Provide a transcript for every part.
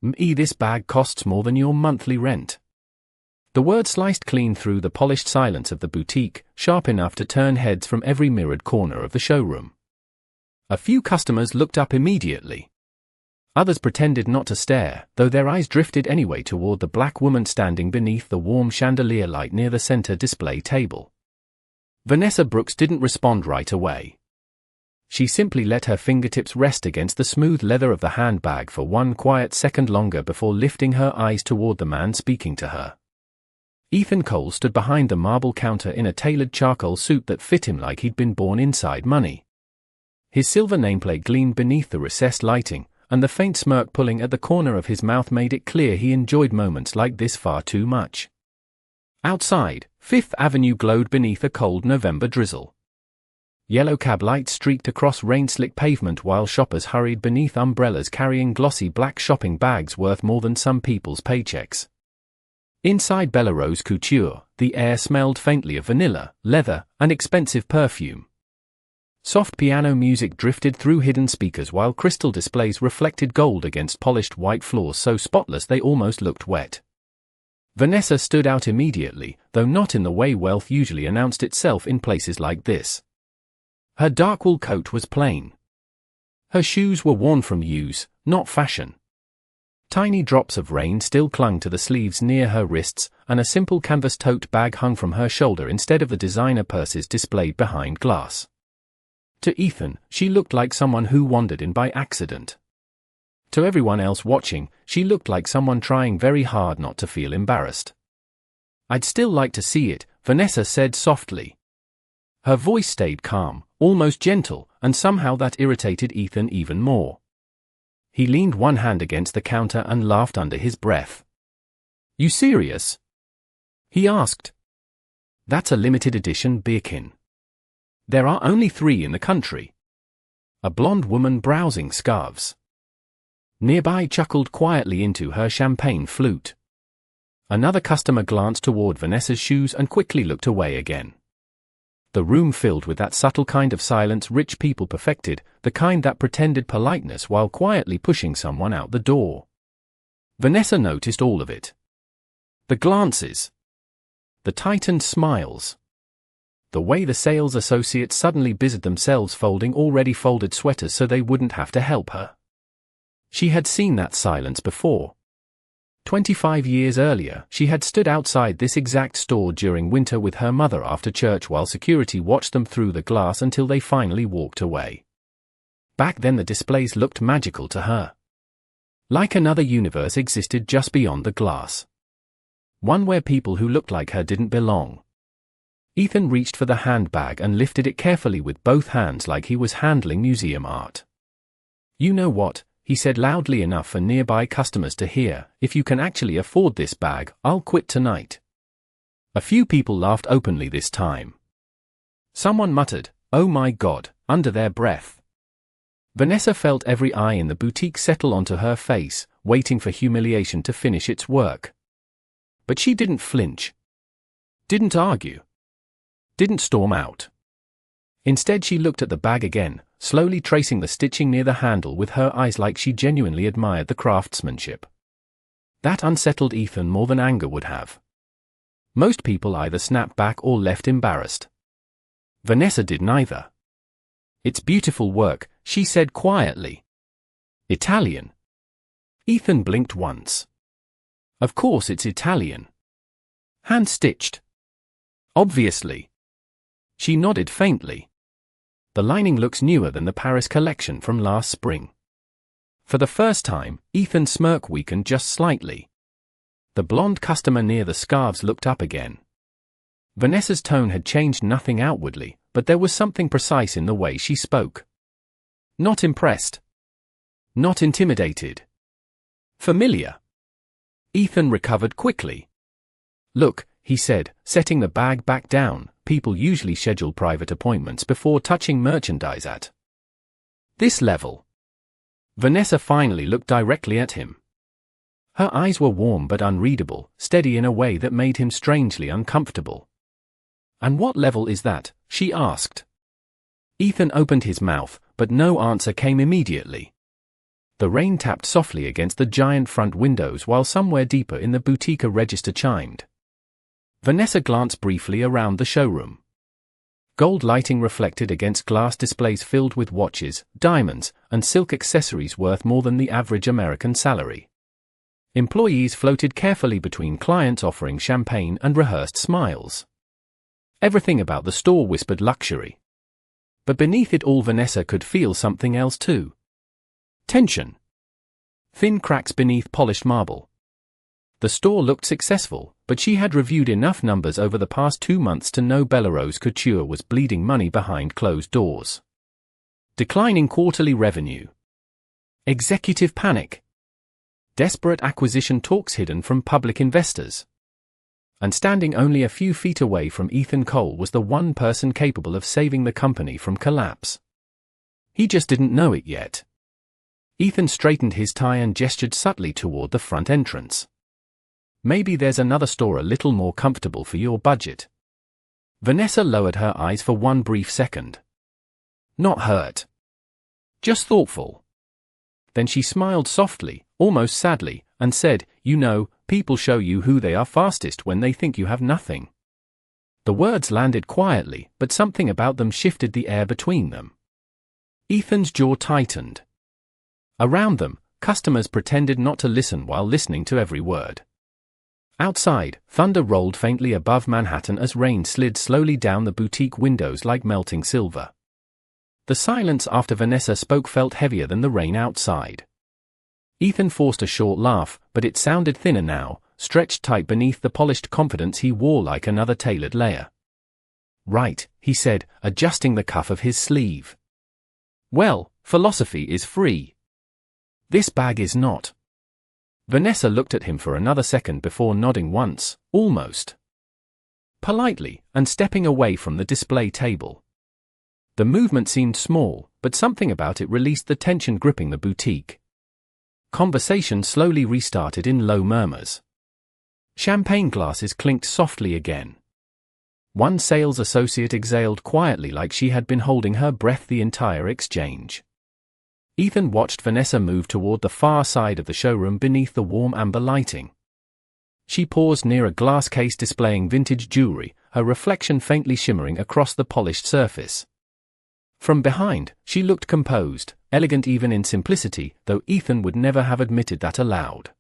This bag costs more than your monthly rent." The word sliced clean through the polished silence of the boutique, sharp enough to turn heads from every mirrored corner of the showroom. A few customers looked up immediately. Others pretended not to stare, though their eyes drifted anyway toward the black woman standing beneath the warm chandelier light near the center display table. Vanessa Brooks didn't respond right away. She simply let her fingertips rest against the smooth leather of the handbag for one quiet second longer before lifting her eyes toward the man speaking to her. Ethan Cole stood behind the marble counter in a tailored charcoal suit that fit him like he'd been born inside money. His silver nameplate gleamed beneath the recessed lighting, and the faint smirk pulling at the corner of his mouth made it clear he enjoyed moments like this far too much. Outside, Fifth Avenue glowed beneath a cold November drizzle. Yellow cab lights streaked across rain-slick pavement while shoppers hurried beneath umbrellas carrying glossy black shopping bags worth more than some people's paychecks. Inside Bella Rose Couture, the air smelled faintly of vanilla, leather, and expensive perfume. Soft piano music drifted through hidden speakers while crystal displays reflected gold against polished white floors so spotless they almost looked wet. Vanessa stood out immediately, though not in the way wealth usually announced itself in places like this. Her dark wool coat was plain. Her shoes were worn from use, not fashion. Tiny drops of rain still clung to the sleeves near her wrists, and a simple canvas tote bag hung from her shoulder instead of the designer purses displayed behind glass. To Ethan, she looked like someone who wandered in by accident. To everyone else watching, she looked like someone trying very hard not to feel embarrassed. "I'd still like to see it," Vanessa said softly. Her voice stayed calm, almost gentle, and somehow that irritated Ethan even more. He leaned one hand against the counter and laughed under his breath. "You serious?" he asked. "That's a limited edition Birkin. There are only 3 in the country." A blonde woman browsing scarves nearby chuckled quietly into her champagne flute. Another customer glanced toward Vanessa's shoes and quickly looked away again. The room filled with that subtle kind of silence rich people perfected, the kind that pretended politeness while quietly pushing someone out the door. Vanessa noticed all of it. The glances. The tightened smiles. The way the sales associates suddenly busied themselves folding already folded sweaters so they wouldn't have to help her. She had seen that silence before. 25 years earlier, she had stood outside this exact store during winter with her mother after church while security watched them through the glass until they finally walked away. Back then the displays looked magical to her. Like another universe existed just beyond the glass. One where people who looked like her didn't belong. Ethan reached for the handbag and lifted it carefully with both hands like he was handling museum art. "You know what?" he said loudly enough for nearby customers to hear, "if you can actually afford this bag, I'll quit tonight." A few people laughed openly this time. Someone muttered, "Oh my God," under their breath. Vanessa felt every eye in the boutique settle onto her face, waiting for humiliation to finish its work. But she didn't flinch. Didn't argue. Didn't storm out. Instead she looked at the bag again, slowly tracing the stitching near the handle with her eyes like she genuinely admired the craftsmanship. That unsettled Ethan more than anger would have. Most people either snapped back or left embarrassed. Vanessa did neither. "It's beautiful work," she said quietly. "Italian." Ethan blinked once. "Of course it's Italian. Hand-stitched." "Obviously." She nodded faintly. "The lining looks newer than the Paris collection from last spring." For the first time, Ethan's smirk weakened just slightly. The blonde customer near the scarves looked up again. Vanessa's tone had changed nothing outwardly, but there was something precise in the way she spoke. Not impressed. Not intimidated. Familiar. Ethan recovered quickly. "Look," he said, setting the bag back down, "people usually schedule private appointments before touching merchandise at this level." Vanessa finally looked directly at him. Her eyes were warm but unreadable, steady in a way that made him strangely uncomfortable. "And what level is that?" she asked. Ethan opened his mouth, but no answer came immediately. The rain tapped softly against the giant front windows while somewhere deeper in the boutique a register chimed. Vanessa glanced briefly around the showroom. Gold lighting reflected against glass displays filled with watches, diamonds, and silk accessories worth more than the average American salary. Employees floated carefully between clients offering champagne and rehearsed smiles. Everything about the store whispered luxury. But beneath it all, Vanessa could feel something else too. Tension. Thin cracks beneath polished marble. The store looked successful, but she had reviewed enough numbers over the past 2 months to know Billionaire Couture was bleeding money behind closed doors. Declining quarterly revenue. Executive panic. Desperate acquisition talks hidden from public investors. And standing only a few feet away from Ethan Cole was the one person capable of saving the company from collapse. He just didn't know it yet. Ethan straightened his tie and gestured subtly toward the front entrance. Maybe there's another store a little more comfortable for your budget. Vanessa lowered her eyes for one brief second. Not hurt. Just thoughtful. Then she smiled softly, almost sadly, and said, "You know, people show you who they are fastest when they think you have nothing." The words landed quietly, but something about them shifted the air between them. Ethan's jaw tightened. Around them, customers pretended not to listen while listening to every word. Outside, thunder rolled faintly above Manhattan as rain slid slowly down the boutique windows like melting silver. The silence after Vanessa spoke felt heavier than the rain outside. Ethan forced a short laugh, but it sounded thinner now, stretched tight beneath the polished confidence he wore like another tailored layer. "Right," he said, adjusting the cuff of his sleeve. "Well, philosophy is free. This bag is not." Vanessa looked at him for another second before nodding once, almost politely, and stepping away from the display table. The movement seemed small, but something about it released the tension gripping the boutique. Conversation slowly restarted in low murmurs. Champagne glasses clinked softly again. One sales associate exhaled quietly like she had been holding her breath the entire exchange. Ethan watched Vanessa move toward the far side of the showroom beneath the warm amber lighting. She paused near a glass case displaying vintage jewelry, her reflection faintly shimmering across the polished surface. From behind, she looked composed, elegant even in simplicity, though Ethan would never have admitted that aloud.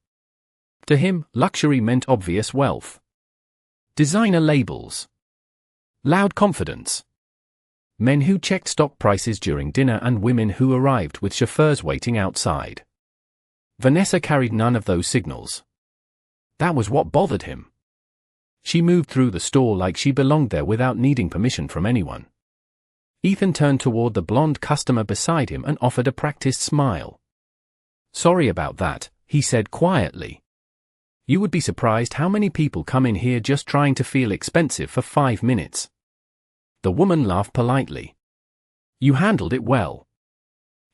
To him, luxury meant obvious wealth. Designer labels. Loud confidence. Men who checked stock prices during dinner and women who arrived with chauffeurs waiting outside. Vanessa carried none of those signals. That was what bothered him. She moved through the store like she belonged there without needing permission from anyone. Ethan turned toward the blonde customer beside him and offered a practiced smile. "Sorry about that," he said quietly. "You would be surprised how many people come in here just trying to feel expensive for 5 minutes." The woman laughed politely. "You handled it well."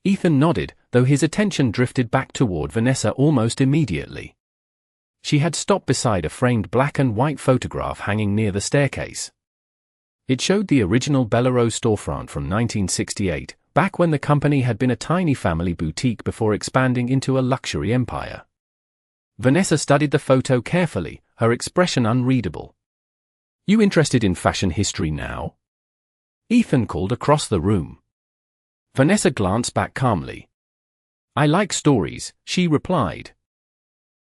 Ethan nodded, though his attention drifted back toward Vanessa almost immediately. She had stopped beside a framed black and white photograph hanging near the staircase. It showed the original Billionaire storefront from 1968, back when the company had been a tiny family boutique before expanding into a luxury empire. Vanessa studied the photo carefully, her expression unreadable. "You interested in fashion history now?" Ethan called across the room. Vanessa glanced back calmly. "I like stories," she replied.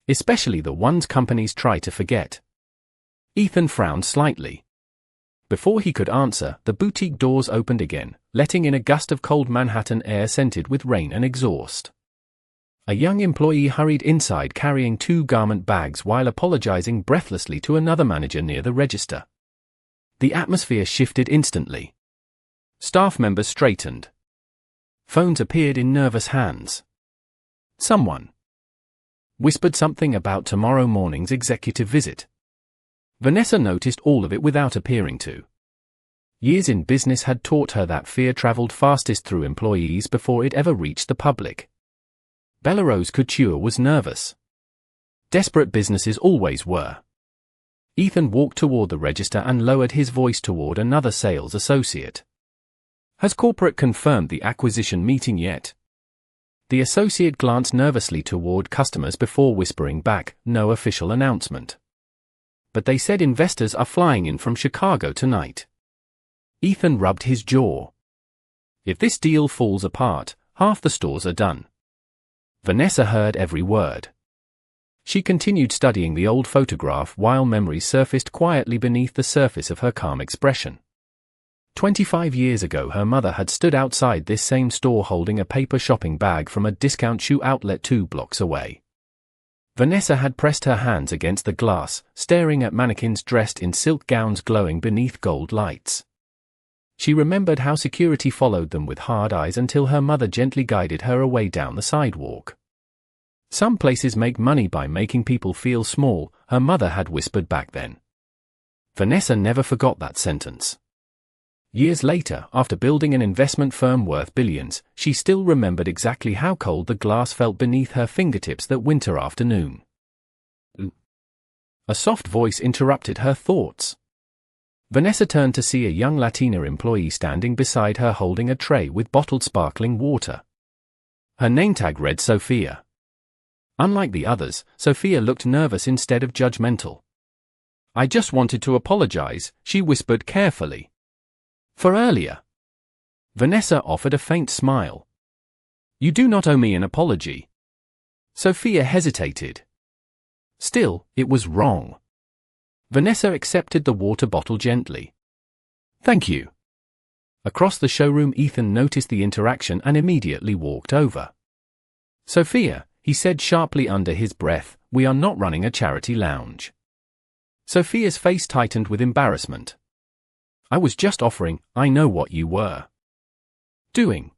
"Especially the ones companies try to forget." Ethan frowned slightly. Before he could answer, the boutique doors opened again, letting in a gust of cold Manhattan air scented with rain and exhaust. A young employee hurried inside carrying 2 garment bags while apologizing breathlessly to another manager near the register. The atmosphere shifted instantly. Staff members straightened. Phones appeared in nervous hands. Someone whispered something about tomorrow morning's executive visit. Vanessa noticed all of it without appearing to. Years in business had taught her that fear traveled fastest through employees before it ever reached the public. Billionaire Couture was nervous. Desperate businesses always were. Ethan walked toward the register and lowered his voice toward another sales associate. "Has corporate confirmed the acquisition meeting yet?" The associate glanced nervously toward customers before whispering back, "No official announcement. But they said investors are flying in from Chicago tonight." Ethan rubbed his jaw. If this deal falls apart, half the stores are done. Vanessa heard every word. She continued studying the old photograph while memories surfaced quietly beneath the surface of her calm expression. 25 years ago her mother had stood outside this same store holding a paper shopping bag from a discount shoe outlet 2 blocks away. Vanessa had pressed her hands against the glass, staring at mannequins dressed in silk gowns glowing beneath gold lights. She remembered how security followed them with hard eyes until her mother gently guided her away down the sidewalk. "Some places make money by making people feel small," her mother had whispered back then. Vanessa never forgot that sentence. Years later, after building an investment firm worth billions, she still remembered exactly how cold the glass felt beneath her fingertips that winter afternoon. A soft voice interrupted her thoughts. Vanessa turned to see a young Latina employee standing beside her holding a tray with bottled sparkling water. Her name tag read Sophia. Unlike the others, Sophia looked nervous instead of judgmental. "I just wanted to apologize," she whispered carefully. "For earlier." Vanessa offered a faint smile. "You do not owe me an apology." Sophia hesitated. Still, it was wrong. Vanessa accepted the water bottle gently. "Thank you." Across the showroom Ethan noticed the interaction and immediately walked over. "Sophia," he said sharply under his breath, "we are not running a charity lounge." Sophia's face tightened with embarrassment. "I was just offering, I know what you were doing."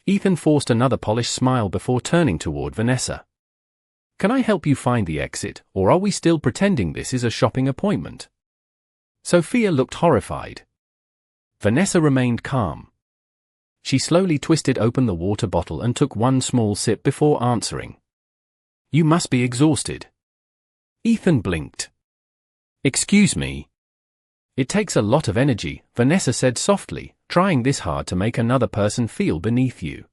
Ethan forced another polished smile before turning toward Vanessa. "Can I help you find the exit, or are we still pretending this is a shopping appointment?" Sophia looked horrified. Vanessa remained calm. She slowly twisted open the water bottle and took one small sip before answering. "You must be exhausted." Ethan blinked. "Excuse me." "It takes a lot of energy," Vanessa said softly, "trying this hard to make another person feel beneath you."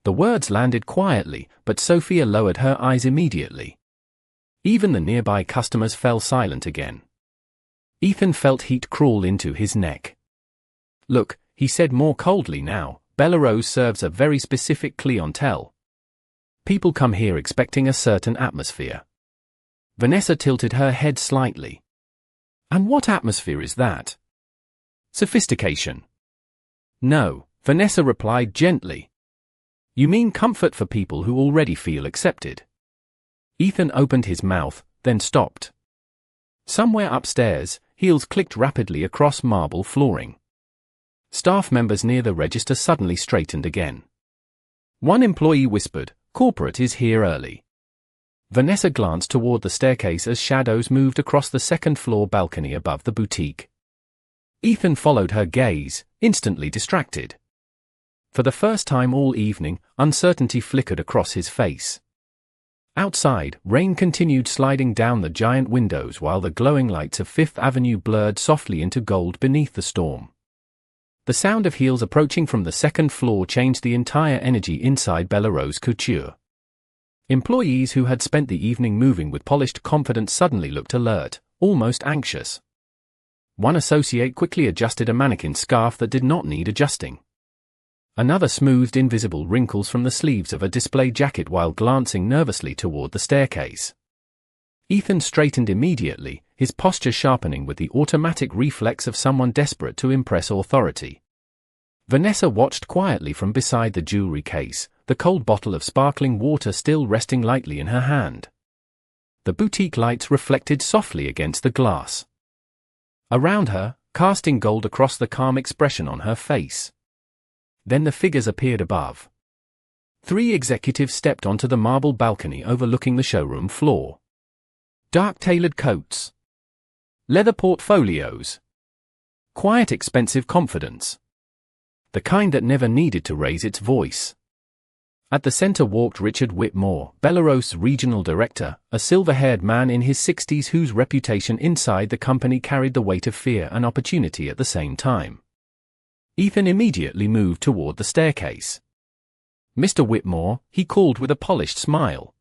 The words landed quietly, but Sophia lowered her eyes immediately. Even the nearby customers fell silent again. Ethan felt heat crawl into his neck. "Look," he said more coldly now, "Bella serves a very specific clientele. People come here expecting a certain atmosphere." Vanessa tilted her head slightly. "And what atmosphere is that?" "Sophistication." "No," Vanessa replied gently. "You mean comfort for people who already feel accepted." Ethan opened his mouth, then stopped. Somewhere upstairs, heels clicked rapidly across marble flooring. Staff members near the register suddenly straightened again. One employee whispered, "Corporate is here early." Vanessa glanced toward the staircase as shadows moved across the second-floor balcony above the boutique. Ethan followed her gaze, instantly distracted. For the first time all evening, uncertainty flickered across his face. Outside, rain continued sliding down the giant windows while the glowing lights of Fifth Avenue blurred softly into gold beneath the storm. The sound of heels approaching from the second floor changed the entire energy inside Bella Couture. Employees who had spent the evening moving with polished confidence suddenly looked alert, almost anxious. One associate quickly adjusted a mannequin scarf that did not need adjusting. Another smoothed invisible wrinkles from the sleeves of a display jacket while glancing nervously toward the staircase. Ethan straightened immediately, his posture sharpening with the automatic reflex of someone desperate to impress authority. Vanessa watched quietly from beside the jewelry case, the cold bottle of sparkling water still resting lightly in her hand. The boutique lights reflected softly against the glass. Around her, casting gold across the calm expression on her face. Then the figures appeared above. 3 executives stepped onto the marble balcony overlooking the showroom floor. Dark tailored coats. Leather portfolios. Quiet expensive confidence. The kind that never needed to raise its voice. At the center walked Richard Whitmore, Belarus regional director, a silver-haired man in his 60s whose reputation inside the company carried the weight of fear and opportunity at the same time. Ethan immediately moved toward the staircase. "Mr. Whitmore," he called with a polished smile.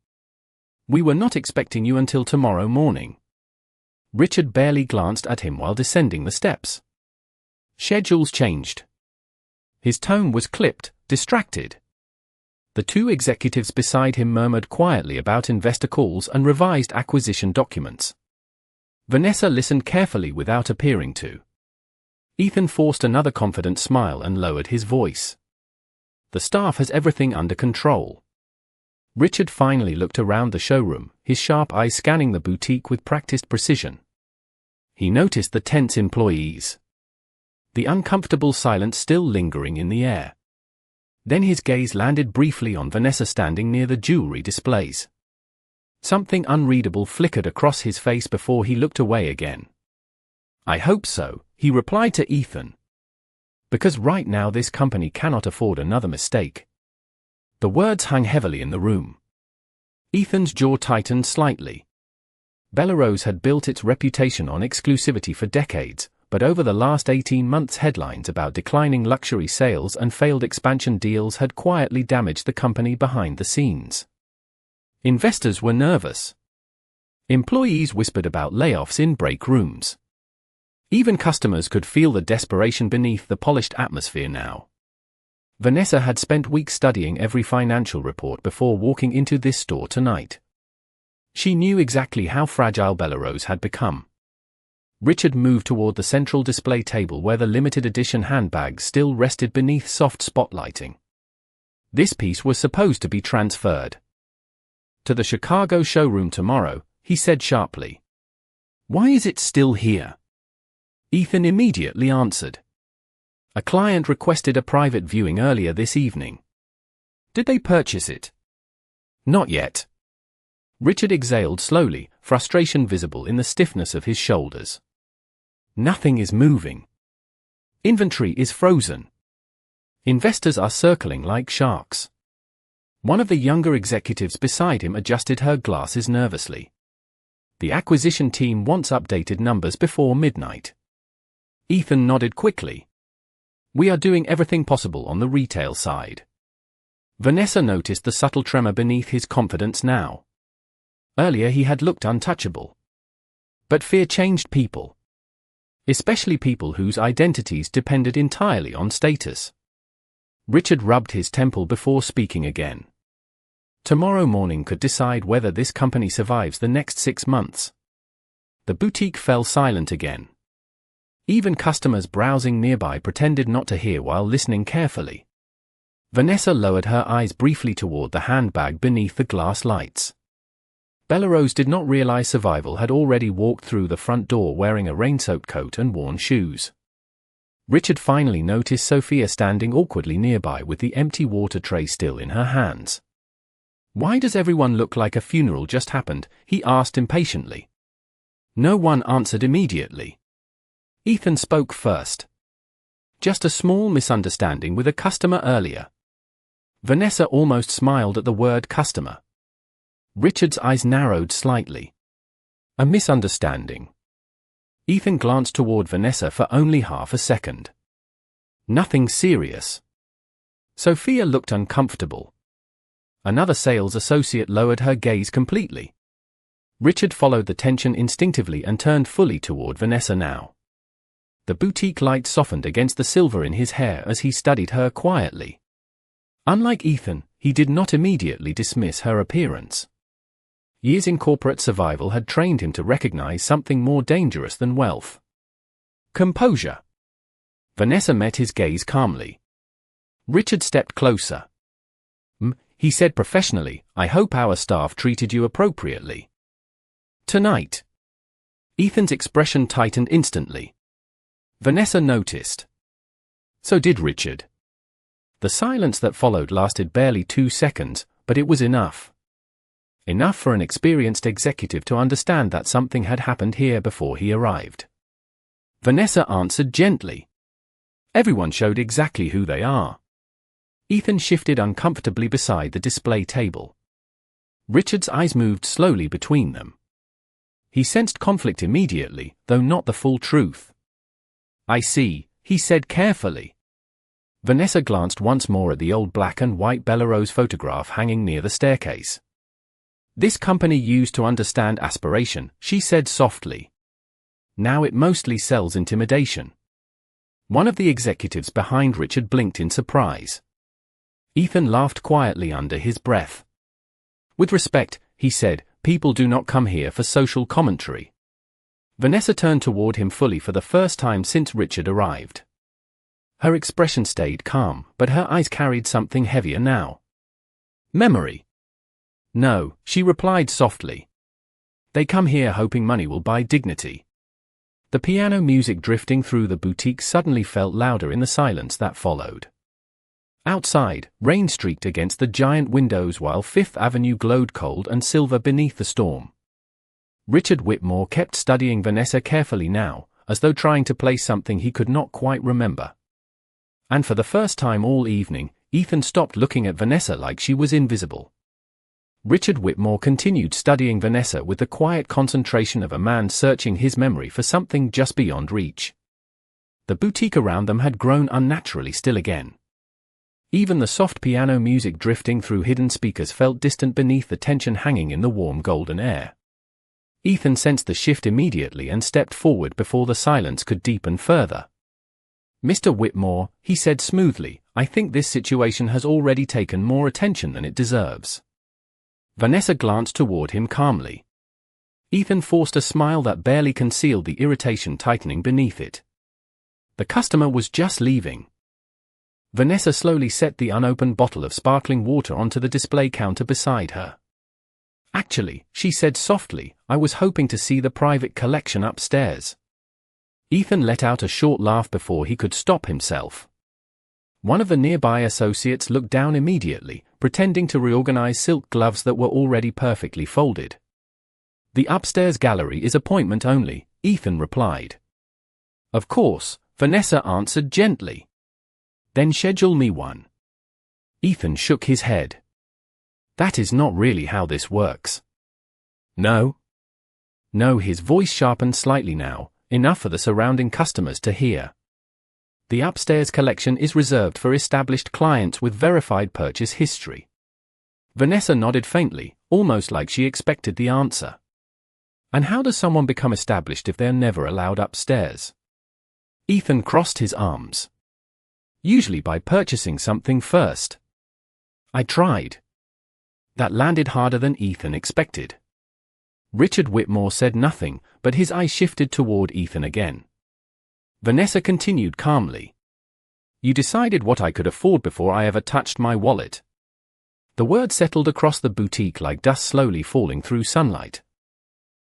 "We were not expecting you until tomorrow morning." Richard barely glanced at him while descending the steps. Schedules changed. His tone was clipped, distracted. The two executives beside him murmured quietly about investor calls and revised acquisition documents. Vanessa listened carefully without appearing to. Ethan forced another confident smile and lowered his voice. "The staff has everything under control." Richard finally looked around the showroom, his sharp eyes scanning the boutique with practiced precision. He noticed the tense employees, the uncomfortable silence still lingering in the air. Then his gaze landed briefly on Vanessa standing near the jewelry displays. Something unreadable flickered across his face before he looked away again. "I hope so," he replied to Ethan. "Because right now this company cannot afford another mistake." The words hung heavily in the room. Ethan's jaw tightened slightly. Bellerose had built its reputation on exclusivity for decades, but over the last 18 months headlines about declining luxury sales and failed expansion deals had quietly damaged the company behind the scenes. Investors were nervous. Employees whispered about layoffs in break rooms. Even customers could feel the desperation beneath the polished atmosphere now. Vanessa had spent weeks studying every financial report before walking into this store tonight. She knew exactly how fragile Bellerose had become. Richard moved toward the central display table where the limited edition handbags still rested beneath soft spotlighting. This piece was supposed to be transferred to the Chicago showroom tomorrow, he said sharply. "Why is it still here?" Ethan immediately answered. "A client requested a private viewing earlier this evening." "Did they purchase it?" "Not yet." Richard exhaled slowly, frustration visible in the stiffness of his shoulders. "Nothing is moving. Inventory is frozen. Investors are circling like sharks." One of the younger executives beside him adjusted her glasses nervously. "The acquisition team wants updated numbers before midnight." Ethan nodded quickly. "We are doing everything possible on the retail side." Vanessa noticed the subtle tremor beneath his confidence now. Earlier he had looked untouchable. But fear changed people. Especially people whose identities depended entirely on status. Richard rubbed his temple before speaking again. Tomorrow morning could decide whether this company survives the next 6 months. The boutique fell silent again. Even customers browsing nearby pretended not to hear while listening carefully. Vanessa lowered her eyes briefly toward the handbag beneath the glass lights. Bellerose did not realize Survival had already walked through the front door wearing a rain-soaked coat and worn shoes. Richard finally noticed Sophia standing awkwardly nearby with the empty water tray still in her hands. "Why does everyone look like a funeral just happened?" he asked impatiently. No one answered immediately. Ethan spoke first. "Just a small misunderstanding with a customer earlier." Vanessa almost smiled at the word customer. Richard's eyes narrowed slightly. "A misunderstanding?" Ethan glanced toward Vanessa for only half a second. "Nothing serious." Sophia looked uncomfortable. Another sales associate lowered her gaze completely. Richard followed the tension instinctively and turned fully toward Vanessa now. The boutique light softened against the silver in his hair as he studied her quietly. Unlike Ethan, he did not immediately dismiss her appearance. Years in corporate survival had trained him to recognize something more dangerous than wealth. Composure. Vanessa met his gaze calmly. Richard stepped closer. He said professionally, "I hope our staff treated you appropriately tonight." Ethan's expression tightened instantly. Vanessa noticed. So did Richard. The silence that followed lasted barely 2 seconds, but it was enough. Enough for an experienced executive to understand that something had happened here before he arrived. Vanessa answered gently. "Everyone showed exactly who they are." Ethan shifted uncomfortably beside the display table. Richard's eyes moved slowly between them. He sensed conflict immediately, though not the full truth. "I see," he said carefully. Vanessa glanced once more at the old black and white Bellerose photograph hanging near the staircase. "This company used to understand aspiration," she said softly. "Now it mostly sells intimidation." One of the executives behind Richard blinked in surprise. Ethan laughed quietly under his breath. "With respect," he said, "people do not come here for social commentary." Vanessa turned toward him fully for the first time since Richard arrived. Her expression stayed calm, but her eyes carried something heavier now. "Memory." "No," she replied softly. "They come here hoping money will buy dignity." The piano music drifting through the boutique suddenly felt louder in the silence that followed. Outside, rain streaked against the giant windows while Fifth Avenue glowed cold and silver beneath the storm. Richard Whitmore kept studying Vanessa carefully now, as though trying to place something he could not quite remember. And for the first time all evening, Ethan stopped looking at Vanessa like she was invisible. Richard Whitmore continued studying Vanessa with the quiet concentration of a man searching his memory for something just beyond reach. The boutique around them had grown unnaturally still again. Even the soft piano music drifting through hidden speakers felt distant beneath the tension hanging in the warm golden air. Ethan sensed the shift immediately and stepped forward before the silence could deepen further. "Mr. Whitmore," he said smoothly, "I think this situation has already taken more attention than it deserves." Vanessa glanced toward him calmly. Ethan forced a smile that barely concealed the irritation tightening beneath it. The customer was just leaving. Vanessa slowly set the unopened bottle of sparkling water onto the display counter beside her. "Actually," she said softly, "I was hoping to see the private collection upstairs." Ethan let out a short laugh before he could stop himself. One of the nearby associates looked down immediately, pretending to reorganize silk gloves that were already perfectly folded. "The upstairs gallery is appointment only," Ethan replied. "Of course," Vanessa answered gently. "Then schedule me one." Ethan shook his head. "That is not really how this works." "No?" "No," his voice sharpened slightly now, enough for the surrounding customers to hear. "The upstairs collection is reserved for established clients with verified purchase history." Vanessa nodded faintly, almost like she expected the answer. "And how does someone become established if they're never allowed upstairs?" Ethan crossed his arms. "Usually by purchasing something first." "I tried." That landed harder than Ethan expected. Richard Whitmore said nothing, but his eyes shifted toward Ethan again. Vanessa continued calmly. "You decided what I could afford before I ever touched my wallet." The word settled across the boutique like dust slowly falling through sunlight.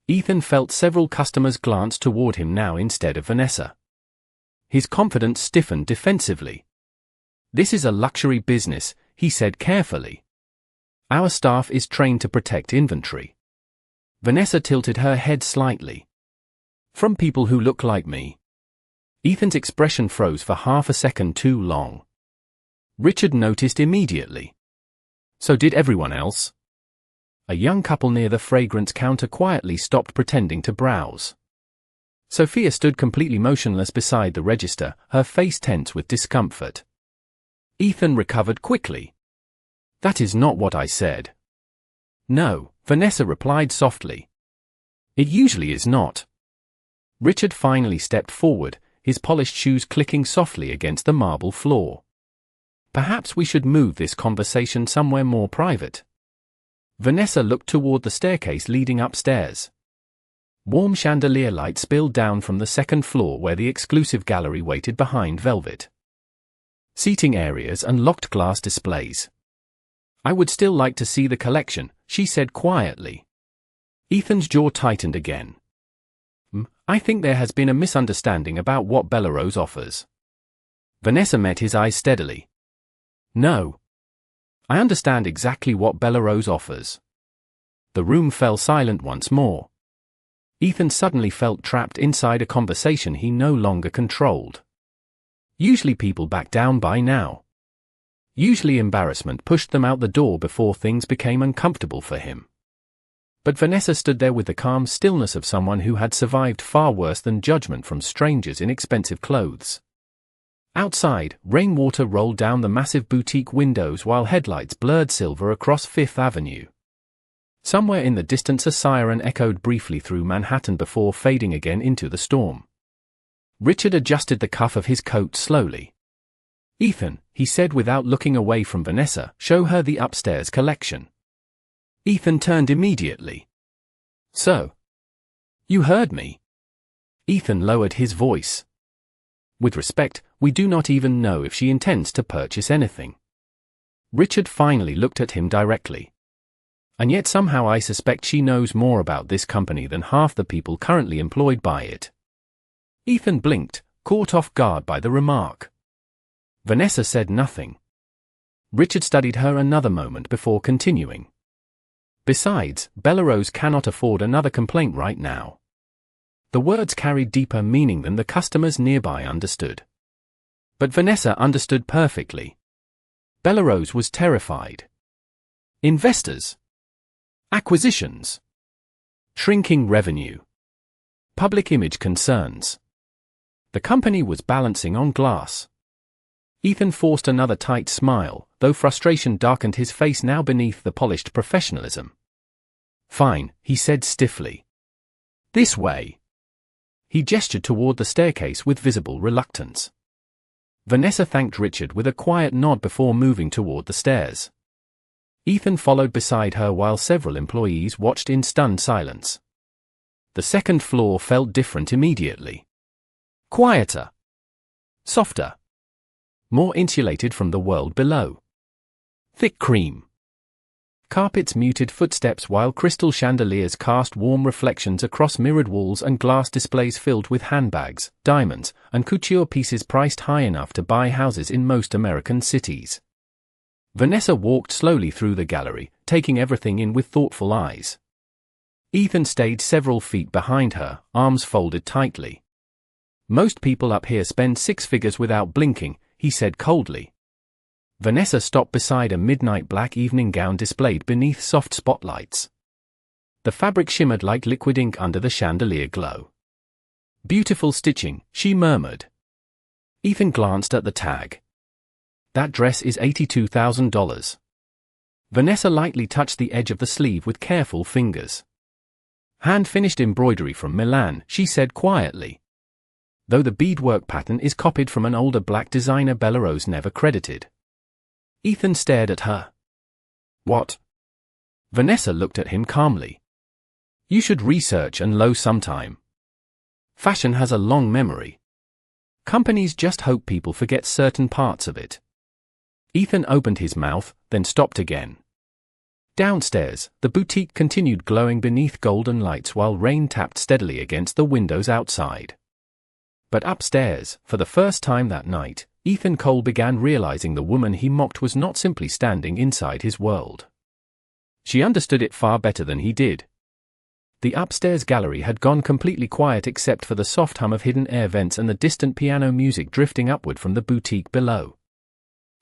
Ethan felt several customers glance toward him now instead of Vanessa. His confidence stiffened defensively. "This is a luxury business," he said carefully. "Our staff is trained to protect inventory." Vanessa tilted her head slightly. "From people who look like me." Ethan's expression froze for half a second too long. Richard noticed immediately. So did everyone else. A young couple near the fragrance counter quietly stopped pretending to browse. Sophia stood completely motionless beside the register, her face tense with discomfort. Ethan recovered quickly. "That is not what I said." "No," Vanessa replied softly. "It usually is not." Richard finally stepped forward, his polished shoes clicking softly against the marble floor. "Perhaps we should move this conversation somewhere more private." Vanessa looked toward the staircase leading upstairs. Warm chandelier light spilled down from the second floor where the exclusive gallery waited behind velvet seating areas and locked glass displays. "I would still like to see the collection," she said quietly. Ethan's jaw tightened again. "I think there has been a misunderstanding about what Bellerose offers." Vanessa met his eyes steadily. "No. I understand exactly what Bellerose offers." The room fell silent once more. Ethan suddenly felt trapped inside a conversation he no longer controlled. Usually people back down by now. Usually embarrassment pushed them out the door before things became uncomfortable for him. But Vanessa stood there with the calm stillness of someone who had survived far worse than judgment from strangers in expensive clothes. Outside, rainwater rolled down the massive boutique windows while headlights blurred silver across Fifth Avenue. Somewhere in the distance a siren echoed briefly through Manhattan before fading again into the storm. Richard adjusted the cuff of his coat slowly. "Ethan," he said without looking away from Vanessa, "show her the upstairs collection." Ethan turned immediately. "So? You heard me?" Ethan lowered his voice. "With respect, we do not even know if she intends to purchase anything." Richard finally looked at him directly. "And yet somehow I suspect she knows more about this company than half the people currently employed by it." Ethan blinked, caught off guard by the remark. Vanessa said nothing. Richard studied her another moment before continuing. "Besides, Bellerose cannot afford another complaint right now." The words carried deeper meaning than the customers nearby understood. But Vanessa understood perfectly. Bellerose was terrified. Investors. Acquisitions. Shrinking revenue. Public image concerns. The company was balancing on glass. Ethan forced another tight smile, though frustration darkened his face now beneath the polished professionalism. "Fine," he said stiffly. "This way." He gestured toward the staircase with visible reluctance. Vanessa thanked Richard with a quiet nod before moving toward the stairs. Ethan followed beside her while several employees watched in stunned silence. The second floor felt different immediately. Quieter. Softer. More insulated from the world below. Thick cream. Carpets muted footsteps while crystal chandeliers cast warm reflections across mirrored walls and glass displays filled with handbags, diamonds, and couture pieces priced high enough to buy houses in most American cities. Vanessa walked slowly through the gallery, taking everything in with thoughtful eyes. Ethan stayed several feet behind her, arms folded tightly. "Most people up here spend six figures without blinking," he said coldly. Vanessa stopped beside a midnight black evening gown displayed beneath soft spotlights. The fabric shimmered like liquid ink under the chandelier glow. "Beautiful stitching," she murmured. Ethan glanced at the tag. "That dress is $82,000. Vanessa lightly touched the edge of the sleeve with careful fingers. "Hand-finished embroidery from Milan," she said quietly. "Though the beadwork pattern is copied from an older black designer Bellerose never credited." Ethan stared at her. "What?" Vanessa looked at him calmly. "You should research and low sometime. Fashion has a long memory. Companies just hope people forget certain parts of it." Ethan opened his mouth, then stopped again. Downstairs, the boutique continued glowing beneath golden lights while rain tapped steadily against the windows outside. But upstairs, for the first time that night, Ethan Cole began realizing the woman he mocked was not simply standing inside his world. She understood it far better than he did. The upstairs gallery had gone completely quiet except for the soft hum of hidden air vents and the distant piano music drifting upward from the boutique below.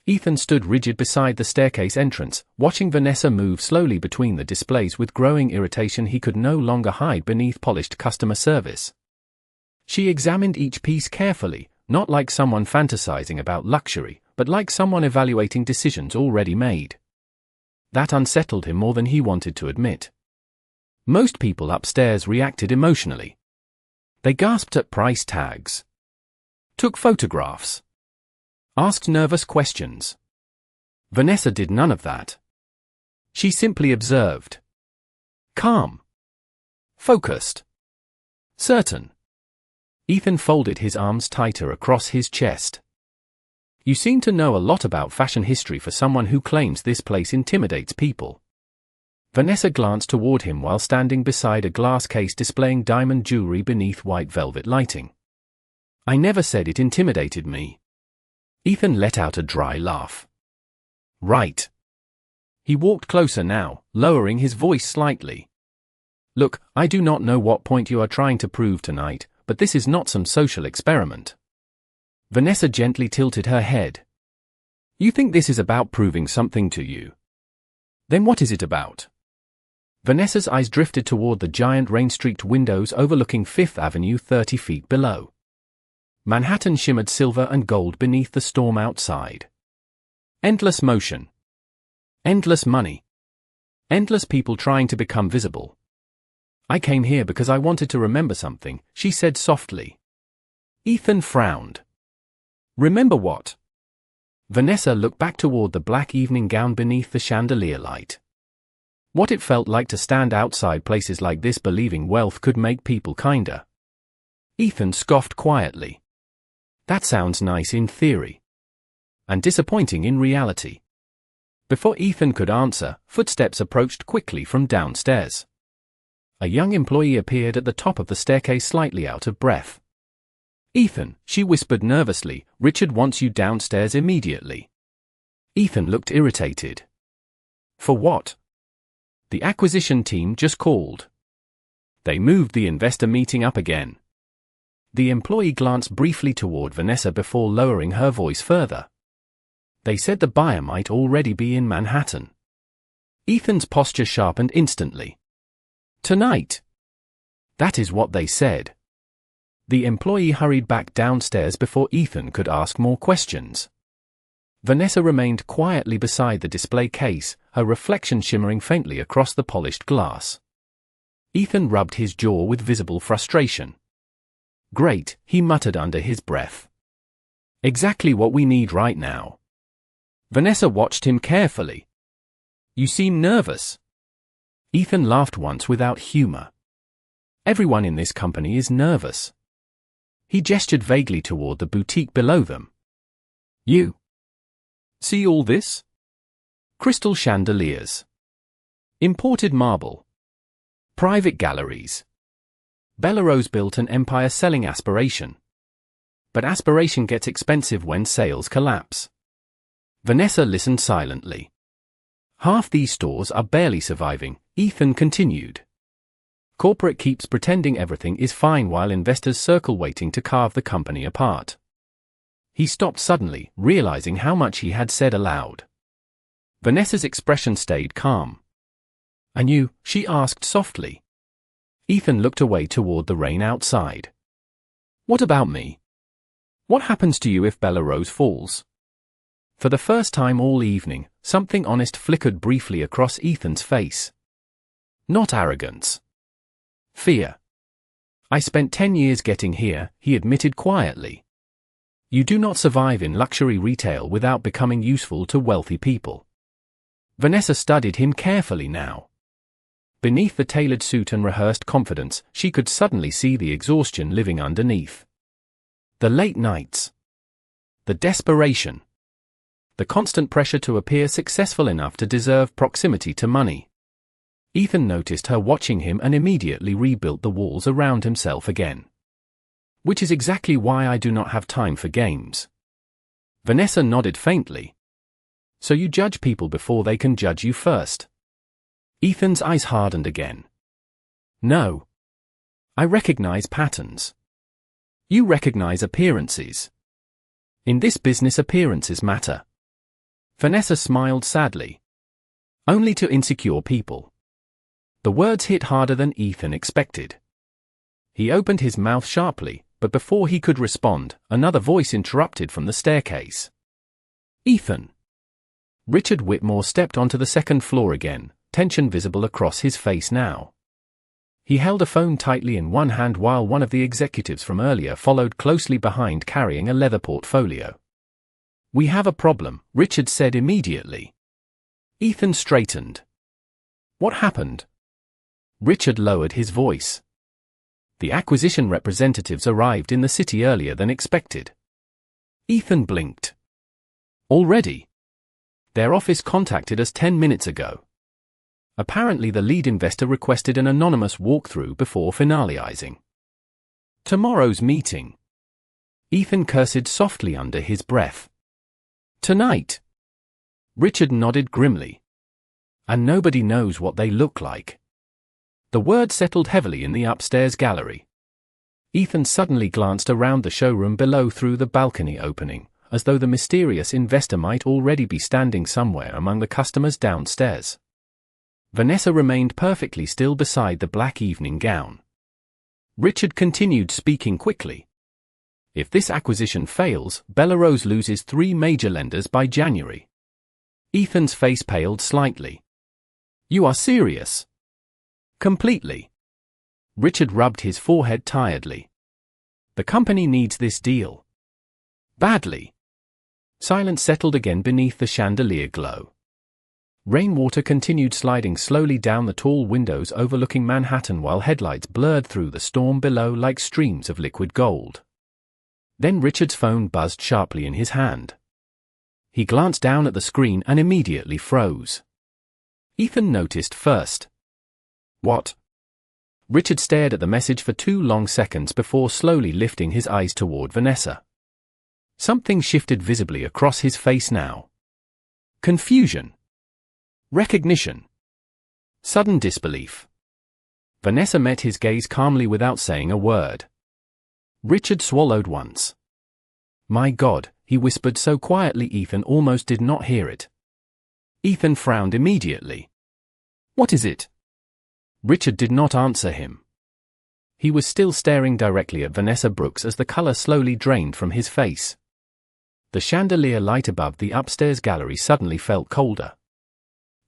Ethan stood rigid beside the staircase entrance, watching Vanessa move slowly between the displays with growing irritation he could no longer hide beneath polished customer service. She examined each piece carefully, not like someone fantasizing about luxury, but like someone evaluating decisions already made. That unsettled him more than he wanted to admit. Most people upstairs reacted emotionally. They gasped at price tags, took photographs, asked nervous questions. Vanessa did none of that. She simply observed. Calm. Focused. Certain. Ethan folded his arms tighter across his chest. "You seem to know a lot about fashion history for someone who claims this place intimidates people." Vanessa glanced toward him while standing beside a glass case displaying diamond jewelry beneath white velvet lighting. "I never said it intimidated me." Ethan let out a dry laugh. "Right." He walked closer now, lowering his voice slightly. "Look, I do not know what point you are trying to prove tonight, but this is not some social experiment." Vanessa gently tilted her head. "You think this is about proving something to you? Then what is it about?" Vanessa's eyes drifted toward the giant rain-streaked windows overlooking Fifth Avenue 30 feet below. Manhattan shimmered silver and gold beneath the storm outside. Endless motion. Endless money. Endless people trying to become visible. I came here because I wanted to remember something, she said softly. Ethan frowned. Remember what? Vanessa looked back toward the black evening gown beneath the chandelier light. What it felt like to stand outside places like this believing wealth could make people kinder. Ethan scoffed quietly. That sounds nice in theory. And disappointing in reality. Before Ethan could answer, footsteps approached quickly from downstairs. A young employee appeared at the top of the staircase slightly out of breath. Ethan, she whispered nervously, Richard wants you downstairs immediately. Ethan looked irritated. For what? The acquisition team just called. They moved the investor meeting up again. The employee glanced briefly toward Vanessa before lowering her voice further. They said the buyer might already be in Manhattan. Ethan's posture sharpened instantly. Tonight. That is what they said. The employee hurried back downstairs before Ethan could ask more questions. Vanessa remained quietly beside the display case, her reflection shimmering faintly across the polished glass. Ethan rubbed his jaw with visible frustration. Great, he muttered under his breath. Exactly what we need right now. Vanessa watched him carefully. You seem nervous. Ethan laughed once without humor. Everyone in this company is nervous. He gestured vaguely toward the boutique below them. You see all this? Crystal chandeliers. Imported marble. Private galleries. Bellerose built an empire selling aspiration. But aspiration gets expensive when sales collapse. Vanessa listened silently. Half these stores are barely surviving, Ethan continued. Corporate keeps pretending everything is fine while investors circle waiting to carve the company apart. He stopped suddenly, realizing how much he had said aloud. Vanessa's expression stayed calm. And you? She asked softly. Ethan looked away toward the rain outside. What about me? What happens to you if Bellerose falls? For the first time all evening, something honest flickered briefly across Ethan's face. Not arrogance. Fear. I spent 10 years getting here, he admitted quietly. You do not survive in luxury retail without becoming useful to wealthy people. Vanessa studied him carefully now. Beneath the tailored suit and rehearsed confidence, she could suddenly see the exhaustion living underneath. The late nights. The desperation. The constant pressure to appear successful enough to deserve proximity to money. Ethan noticed her watching him and immediately rebuilt the walls around himself again. Which is exactly why I do not have time for games. Vanessa nodded faintly. So you judge people before they can judge you first. Ethan's eyes hardened again. No. I recognize patterns. You recognize appearances. In this business appearances matter. Vanessa smiled sadly. Only to insecure people. The words hit harder than Ethan expected. He opened his mouth sharply, but before he could respond, another voice interrupted from the staircase. Ethan. Richard Whitmore stepped onto the second floor again, tension visible across his face now. He held a phone tightly in one hand while one of the executives from earlier followed closely behind carrying a leather portfolio. We have a problem, Richard said immediately. Ethan straightened. What happened? Richard lowered his voice. The acquisition representatives arrived in the city earlier than expected. Ethan blinked. Already? Their office contacted us 10 minutes ago. Apparently the lead investor requested an anonymous walkthrough before finalizing. Tomorrow's meeting. Ethan cursed softly under his breath. Tonight. Richard nodded grimly. And nobody knows what they look like. The word settled heavily in the upstairs gallery. Ethan suddenly glanced around the showroom below through the balcony opening, as though the mysterious investor might already be standing somewhere among the customers downstairs. Vanessa remained perfectly still beside the black evening gown. Richard continued speaking quickly. If this acquisition fails, Bellrose loses 3 major lenders by January. Ethan's face paled slightly. You are serious? Completely. Richard rubbed his forehead tiredly. The company needs this deal. Badly. Silence settled again beneath the chandelier glow. Rainwater continued sliding slowly down the tall windows overlooking Manhattan while headlights blurred through the storm below like streams of liquid gold. Then Richard's phone buzzed sharply in his hand. He glanced down at the screen and immediately froze. Ethan noticed first. What? Richard stared at the message for 2 long seconds before slowly lifting his eyes toward Vanessa. Something shifted visibly across his face now. Confusion. Recognition. Sudden disbelief. Vanessa met his gaze calmly without saying a word. Richard swallowed once. My God, he whispered so quietly Ethan almost did not hear it. Ethan frowned immediately. What is it? Richard did not answer him. He was still staring directly at Vanessa Brooks as the color slowly drained from his face. The chandelier light above the upstairs gallery suddenly felt colder.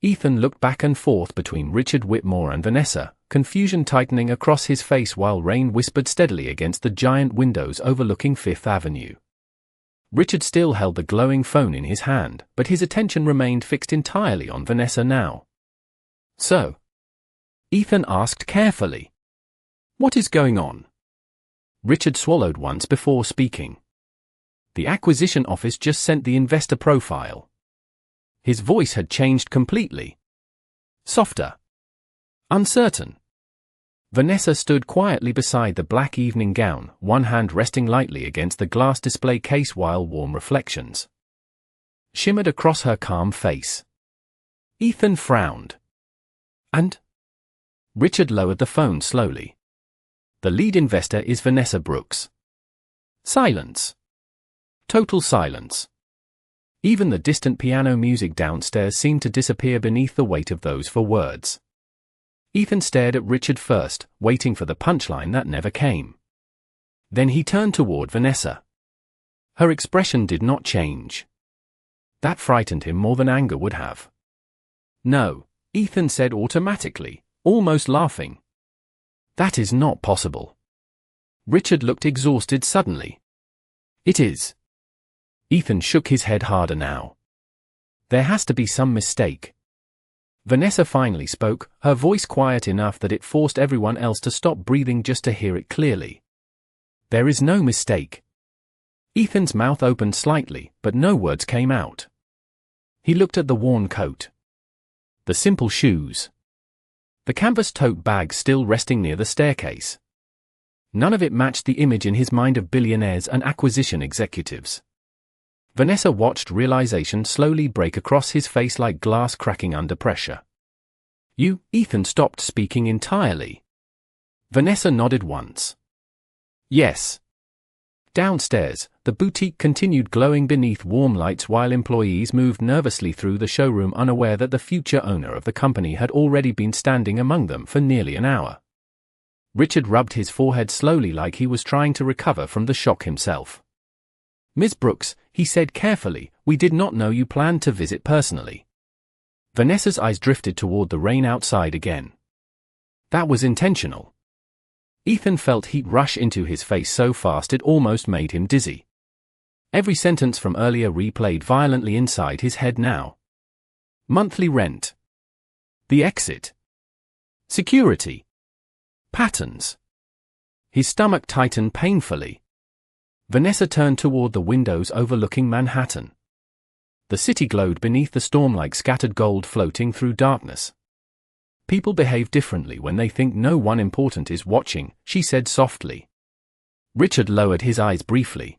Ethan looked back and forth between Richard Whitmore and Vanessa, confusion tightening across his face while rain whispered steadily against the giant windows overlooking Fifth Avenue. Richard still held the glowing phone in his hand, but his attention remained fixed entirely on Vanessa now. So? Ethan asked carefully. What is going on? Richard swallowed once before speaking. The acquisition office just sent the investor profile. His voice had changed completely. Softer. Uncertain. Vanessa stood quietly beside the black evening gown, one hand resting lightly against the glass display case while warm reflections shimmered across her calm face. Ethan frowned. And? Richard lowered the phone slowly. The lead investor is Vanessa Brooks. Silence. Total silence. Even the distant piano music downstairs seemed to disappear beneath the weight of those 4 words. Ethan stared at Richard first, waiting for the punchline that never came. Then he turned toward Vanessa. Her expression did not change. That frightened him more than anger would have. No, Ethan said automatically, almost laughing. That is not possible. Richard looked exhausted suddenly. It is. Ethan shook his head harder now. There has to be some mistake. Vanessa finally spoke, her voice quiet enough that it forced everyone else to stop breathing just to hear it clearly. There is no mistake. Ethan's mouth opened slightly, but no words came out. He looked at the worn coat. The simple shoes. The canvas tote bag still resting near the staircase. None of it matched the image in his mind of billionaires and acquisition executives. Vanessa watched realization slowly break across his face like glass cracking under pressure. Ethan stopped speaking entirely. Vanessa nodded once. Yes. Downstairs, the boutique continued glowing beneath warm lights while employees moved nervously through the showroom unaware that the future owner of the company had already been standing among them for nearly an hour. Richard rubbed his forehead slowly like he was trying to recover from the shock himself. Ms. Brooks, he said carefully, we did not know you planned to visit personally. Vanessa's eyes drifted toward the rain outside again. That was intentional. Ethan felt heat rush into his face so fast it almost made him dizzy. Every sentence from earlier replayed violently inside his head now. Monthly rent. The exit. Security. Patterns. His stomach tightened painfully. Vanessa turned toward the windows overlooking Manhattan. The city glowed beneath the storm like scattered gold floating through darkness. People behave differently when they think no one important is watching, she said softly. Richard lowered his eyes briefly.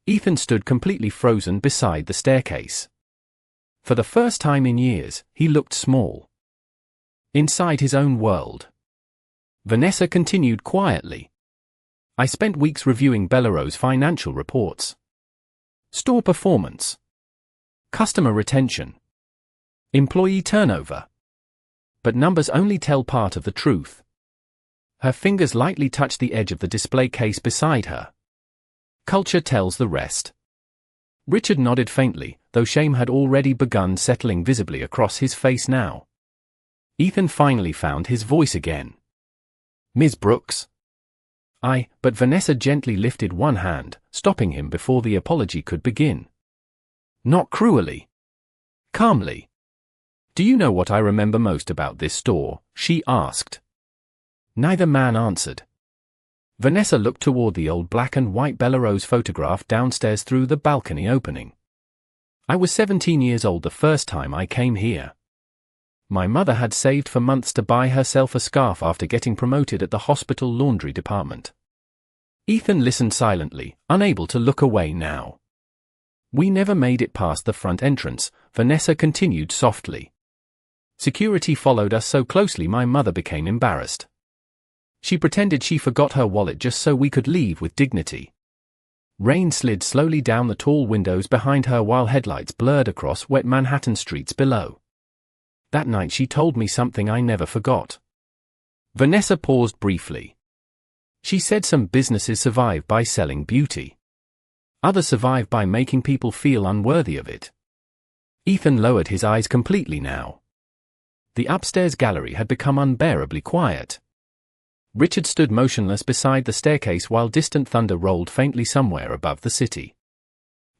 Ethan stood completely frozen beside the staircase. For the first time in years, he looked small. Inside his own world. Vanessa continued quietly. I spent weeks reviewing Bellrose's financial reports. Store performance. Customer retention. Employee turnover. But numbers only tell part of the truth. Her fingers lightly touched the edge of the display case beside her. Culture tells the rest. Richard nodded faintly, though shame had already begun settling visibly across his face now. Ethan finally found his voice again. "Ms. Brooks?" But Vanessa gently lifted one hand, stopping him before the apology could begin. "Not cruelly. Calmly. Do you know what I remember most about this store?" she asked. Neither man answered. Vanessa looked toward the old black and white Bellerose photograph downstairs through the balcony opening. "I was 17 years old the first time I came here. My mother had saved for months to buy herself a scarf after getting promoted at the hospital laundry department." Ethan listened silently, unable to look away now. "We never made it past the front entrance," Vanessa continued softly. "Security followed us so closely my mother became embarrassed. She pretended she forgot her wallet just so we could leave with dignity." Rain slid slowly down the tall windows behind her while headlights blurred across wet Manhattan streets below. "That night she told me something I never forgot." Vanessa paused briefly. "She said some businesses survive by selling beauty. Others survive by making people feel unworthy of it." Ethan lowered his eyes completely now. The upstairs gallery had become unbearably quiet. Richard stood motionless beside the staircase while distant thunder rolled faintly somewhere above the city.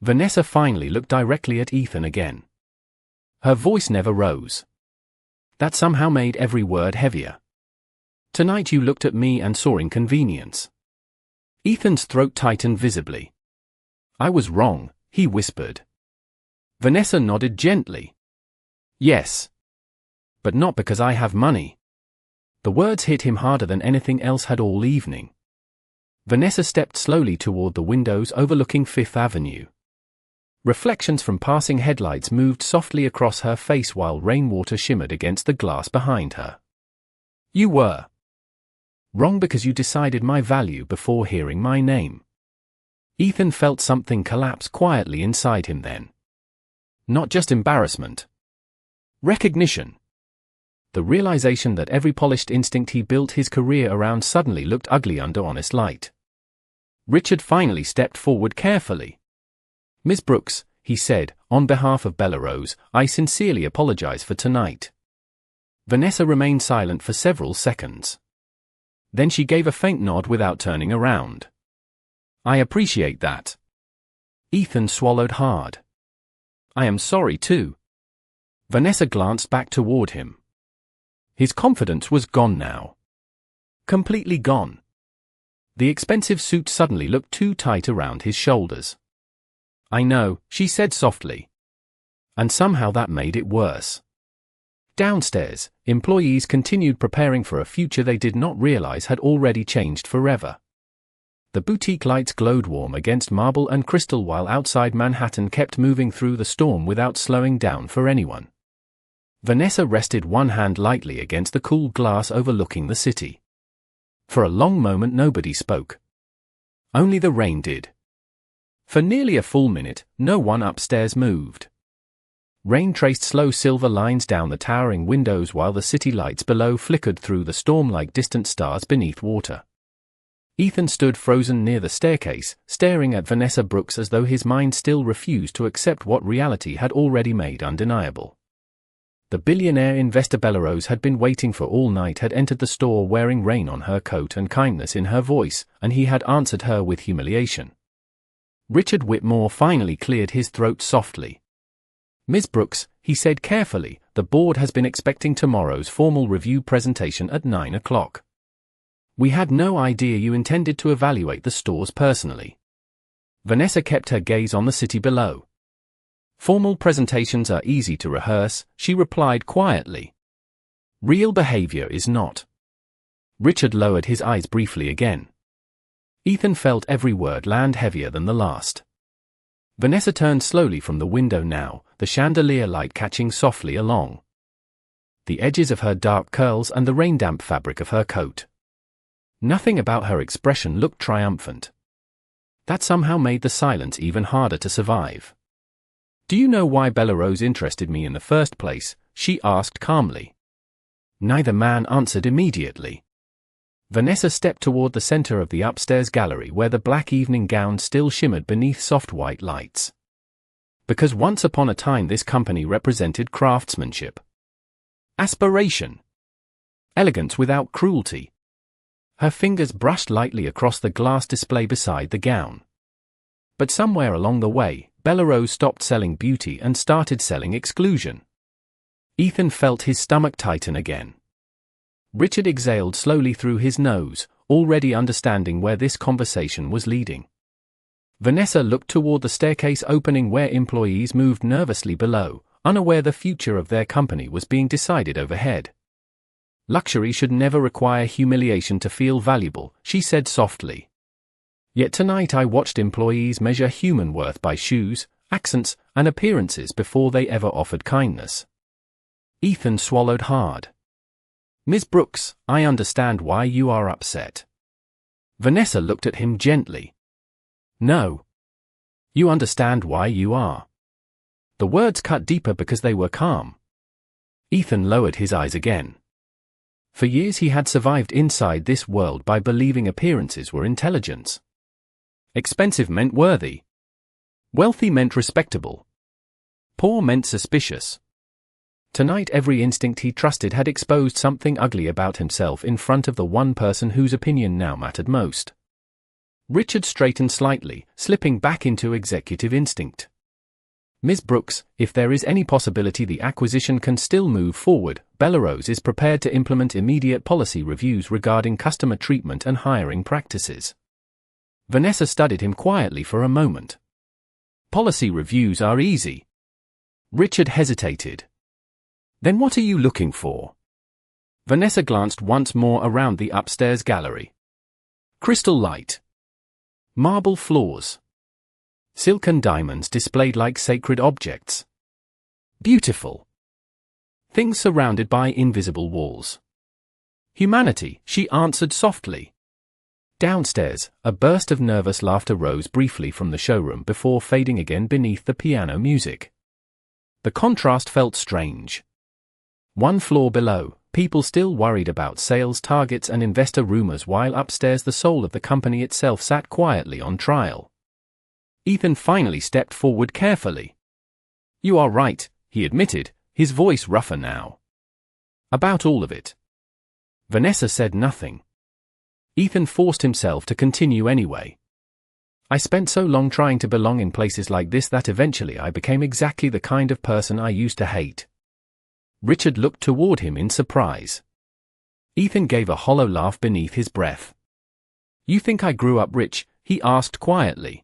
Vanessa finally looked directly at Ethan again. Her voice never rose. That somehow made every word heavier. "Tonight you looked at me and saw inconvenience." Ethan's throat tightened visibly. "I was wrong," he whispered. Vanessa nodded gently. "Yes. But not because I have money." The words hit him harder than anything else had all evening. Vanessa stepped slowly toward the windows overlooking Fifth Avenue. Reflections from passing headlights moved softly across her face while rainwater shimmered against the glass behind her. "You were wrong because you decided my value before hearing my name." Ethan felt something collapse quietly inside him then. Not just embarrassment. Recognition. The realization that every polished instinct he built his career around suddenly looked ugly under honest light. Richard finally stepped forward carefully. "Ms. Brooks," he said, "on behalf of Bellerose, I sincerely apologize for tonight." Vanessa remained silent for several seconds. Then she gave a faint nod without turning around. "I appreciate that." Ethan swallowed hard. "I am sorry too." Vanessa glanced back toward him. His confidence was gone now. Completely gone. The expensive suit suddenly looked too tight around his shoulders. "I know," she said softly. And somehow that made it worse. Downstairs, employees continued preparing for a future they did not realize had already changed forever. The boutique lights glowed warm against marble and crystal while outside Manhattan kept moving through the storm without slowing down for anyone. Vanessa rested one hand lightly against the cool glass overlooking the city. For a long moment nobody spoke. Only the rain did. For nearly a full minute, no one upstairs moved. Rain traced slow silver lines down the towering windows while the city lights below flickered through the storm like distant stars beneath water. Ethan stood frozen near the staircase, staring at Vanessa Brooks as though his mind still refused to accept what reality had already made undeniable. The billionaire investor Bellerose had been waiting for all night had entered the store wearing rain on her coat and kindness in her voice, and he had answered her with humiliation. Richard Whitmore finally cleared his throat softly. "Ms. Brooks," he said carefully, "the board has been expecting tomorrow's formal review presentation at 9 o'clock. We had no idea you intended to evaluate the stores personally." Vanessa kept her gaze on the city below. "Formal presentations are easy to rehearse," she replied quietly. "Real behavior is not." Richard lowered his eyes briefly again. Ethan felt every word land heavier than the last. Vanessa turned slowly from the window now, the chandelier light catching softly along the edges of her dark curls and the rain-damp fabric of her coat. Nothing about her expression looked triumphant. That somehow made the silence even harder to survive. "Do you know why Bellerose interested me in the first place?" she asked calmly. Neither man answered immediately. Vanessa stepped toward the center of the upstairs gallery where the black evening gown still shimmered beneath soft white lights. Because once upon a time this company represented craftsmanship, aspiration, elegance without cruelty. Her fingers brushed lightly across the glass display beside the gown. But somewhere along the way, Bellrose stopped selling beauty and started selling exclusion. Ethan felt his stomach tighten again. Richard exhaled slowly through his nose, already understanding where this conversation was leading. Vanessa looked toward the staircase opening where employees moved nervously below, unaware the future of their company was being decided overhead. Luxury should never require humiliation to feel valuable, she said softly. Yet tonight I watched employees measure human worth by shoes, accents, and appearances before they ever offered kindness. Ethan swallowed hard. Miss Brooks, I understand why you are upset. Vanessa looked at him gently. No. You understand why you are. The words cut deeper because they were calm. Ethan lowered his eyes again. For years he had survived inside this world by believing appearances were intelligence. Expensive meant worthy. Wealthy meant respectable. Poor meant suspicious. Tonight every instinct he trusted had exposed something ugly about himself in front of the one person whose opinion now mattered most. Richard straightened slightly, slipping back into executive instinct. Ms. Brooks, if there is any possibility the acquisition can still move forward, Bellrose is prepared to implement immediate policy reviews regarding customer treatment and hiring practices. Vanessa studied him quietly for a moment. Policy reviews are easy. Richard hesitated. Then what are you looking for? Vanessa glanced once more around the upstairs gallery. Crystal light. Marble floors. Silken diamonds displayed like sacred objects. Beautiful. Things surrounded by invisible walls. Humanity, she answered softly. Downstairs, a burst of nervous laughter rose briefly from the showroom before fading again beneath the piano music. The contrast felt strange. One floor below, people still worried about sales targets and investor rumors, while upstairs the soul of the company itself sat quietly on trial. Ethan finally stepped forward carefully. You are right, he admitted, his voice rougher now. About all of it. Vanessa said nothing. Ethan forced himself to continue anyway. I spent so long trying to belong in places like this that eventually I became exactly the kind of person I used to hate. Richard looked toward him in surprise. Ethan gave a hollow laugh beneath his breath. You think I grew up rich? He asked quietly.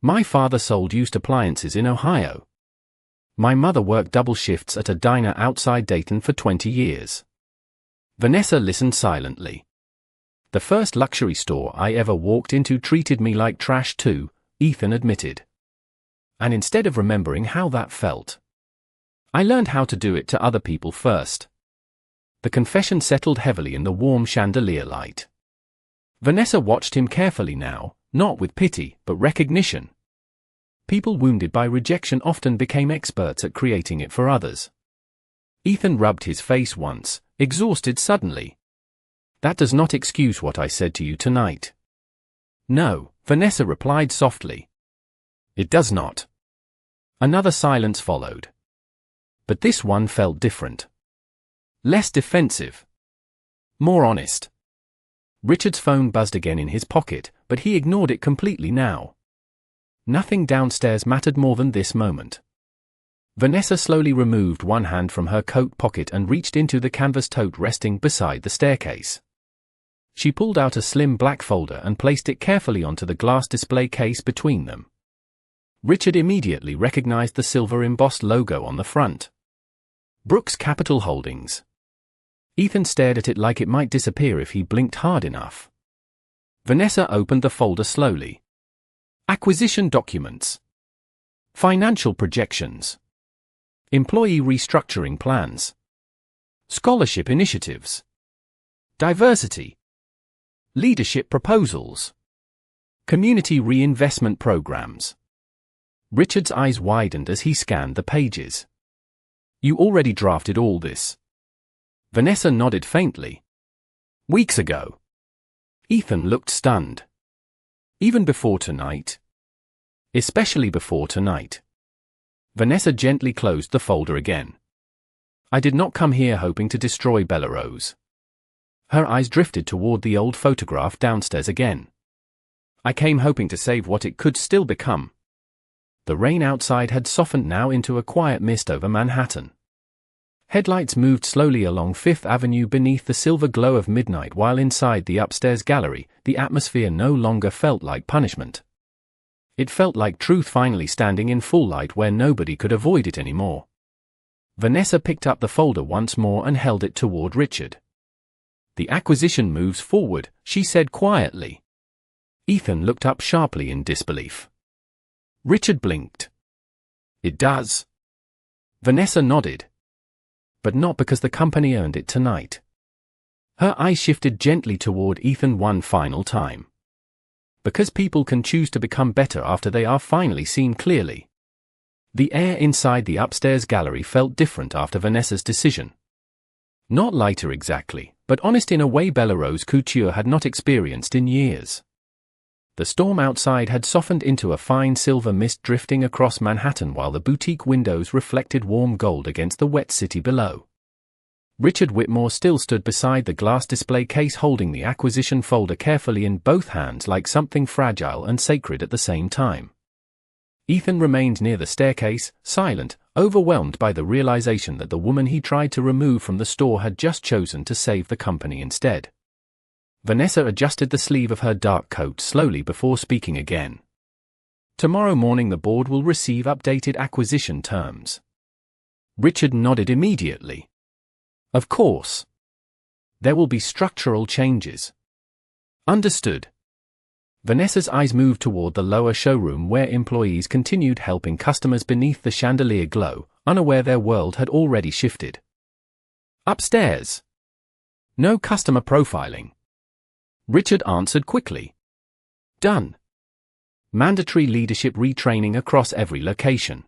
My father sold used appliances in Ohio. My mother worked double shifts at a diner outside Dayton for 20 years. Vanessa listened silently. The first luxury store I ever walked into treated me like trash too, Ethan admitted. And instead of remembering how that felt, I learned how to do it to other people first. The confession settled heavily in the warm chandelier light. Vanessa watched him carefully now, not with pity, but recognition. People wounded by rejection often became experts at creating it for others. Ethan rubbed his face once, exhausted suddenly. That does not excuse what I said to you tonight. No, Vanessa replied softly. It does not. Another silence followed. But this one felt different. Less defensive. More honest. Richard's phone buzzed again in his pocket, but he ignored it completely now. Nothing downstairs mattered more than this moment. Vanessa slowly removed one hand from her coat pocket and reached into the canvas tote resting beside the staircase. She pulled out a slim black folder and placed it carefully onto the glass display case between them. Richard immediately recognized the silver embossed logo on the front. Brooks Capital Holdings. Ethan stared at it like it might disappear if he blinked hard enough. Vanessa opened the folder slowly. Acquisition documents. Financial projections. Employee restructuring plans. Scholarship initiatives. Diversity. Leadership proposals. Community reinvestment programs. Richard's eyes widened as he scanned the pages. You already drafted all this. Vanessa nodded faintly. Weeks ago. Ethan looked stunned. Even before tonight? Especially before tonight. Vanessa gently closed the folder again. I did not come here hoping to destroy Bellerose. Her eyes drifted toward the old photograph downstairs again. I came hoping to save what it could still become. The rain outside had softened now into a quiet mist over Manhattan. Headlights moved slowly along Fifth Avenue beneath the silver glow of midnight, while inside the upstairs gallery, the atmosphere no longer felt like punishment. It felt like truth finally standing in full light where nobody could avoid it anymore. Vanessa picked up the folder once more and held it toward Richard. The acquisition moves forward, she said quietly. Ethan looked up sharply in disbelief. Richard blinked. It does. Vanessa nodded. But not because the company earned it tonight. Her eyes shifted gently toward Ethan one final time. Because people can choose to become better after they are finally seen clearly. The air inside the upstairs gallery felt different after Vanessa's decision. Not lighter exactly, but honest in a way Bellerose Couture had not experienced in years. The storm outside had softened into a fine silver mist drifting across Manhattan while the boutique windows reflected warm gold against the wet city below. Richard Whitmore still stood beside the glass display case holding the acquisition folder carefully in both hands like something fragile and sacred at the same time. Ethan remained near the staircase, silent, overwhelmed by the realization that the woman he tried to remove from the store had just chosen to save the company instead. Vanessa adjusted the sleeve of her dark coat slowly before speaking again. Tomorrow morning the board will receive updated acquisition terms. Richard nodded immediately. Of course. There will be structural changes. Understood. Vanessa's eyes moved toward the lower showroom where employees continued helping customers beneath the chandelier glow, unaware their world had already shifted. Upstairs. No customer profiling. Richard answered quickly. Done. Mandatory leadership retraining across every location.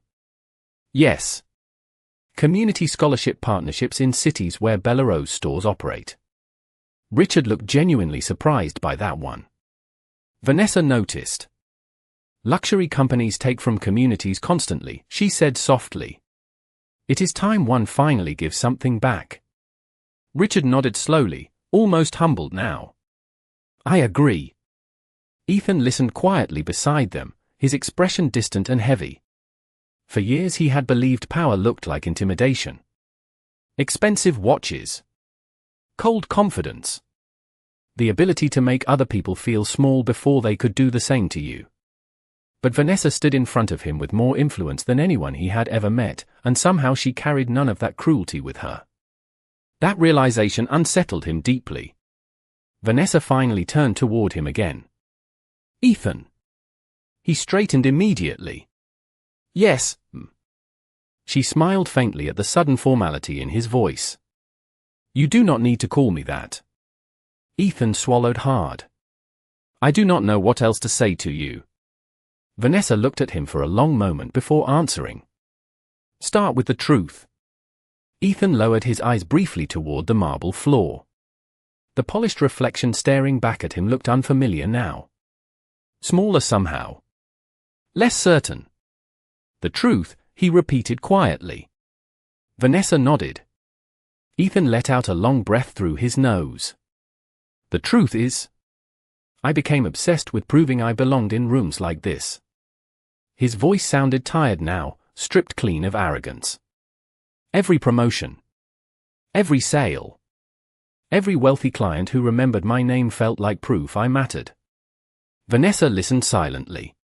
Yes. Community scholarship partnerships in cities where Bellerose stores operate. Richard looked genuinely surprised by that one. Vanessa noticed. Luxury companies take from communities constantly, she said softly. It is time one finally gives something back. Richard nodded slowly, almost humbled now. I agree. Ethan listened quietly beside them, his expression distant and heavy. For years he had believed power looked like intimidation. Expensive watches. Cold confidence. The ability to make other people feel small before they could do the same to you. But Vanessa stood in front of him with more influence than anyone he had ever met, and somehow she carried none of that cruelty with her. That realization unsettled him deeply. Vanessa finally turned toward him again. Ethan. He straightened immediately. Yes. She smiled faintly at the sudden formality in his voice. You do not need to call me that. Ethan swallowed hard. I do not know what else to say to you. Vanessa looked at him for a long moment before answering. Start with the truth. Ethan lowered his eyes briefly toward the marble floor. The polished reflection staring back at him looked unfamiliar now. Smaller somehow. Less certain. The truth, he repeated quietly. Vanessa nodded. Ethan let out a long breath through his nose. The truth is, I became obsessed with proving I belonged in rooms like this. His voice sounded tired now, stripped clean of arrogance. Every promotion. Every sale. Every wealthy client who remembered my name felt like proof I mattered. Vanessa listened silently.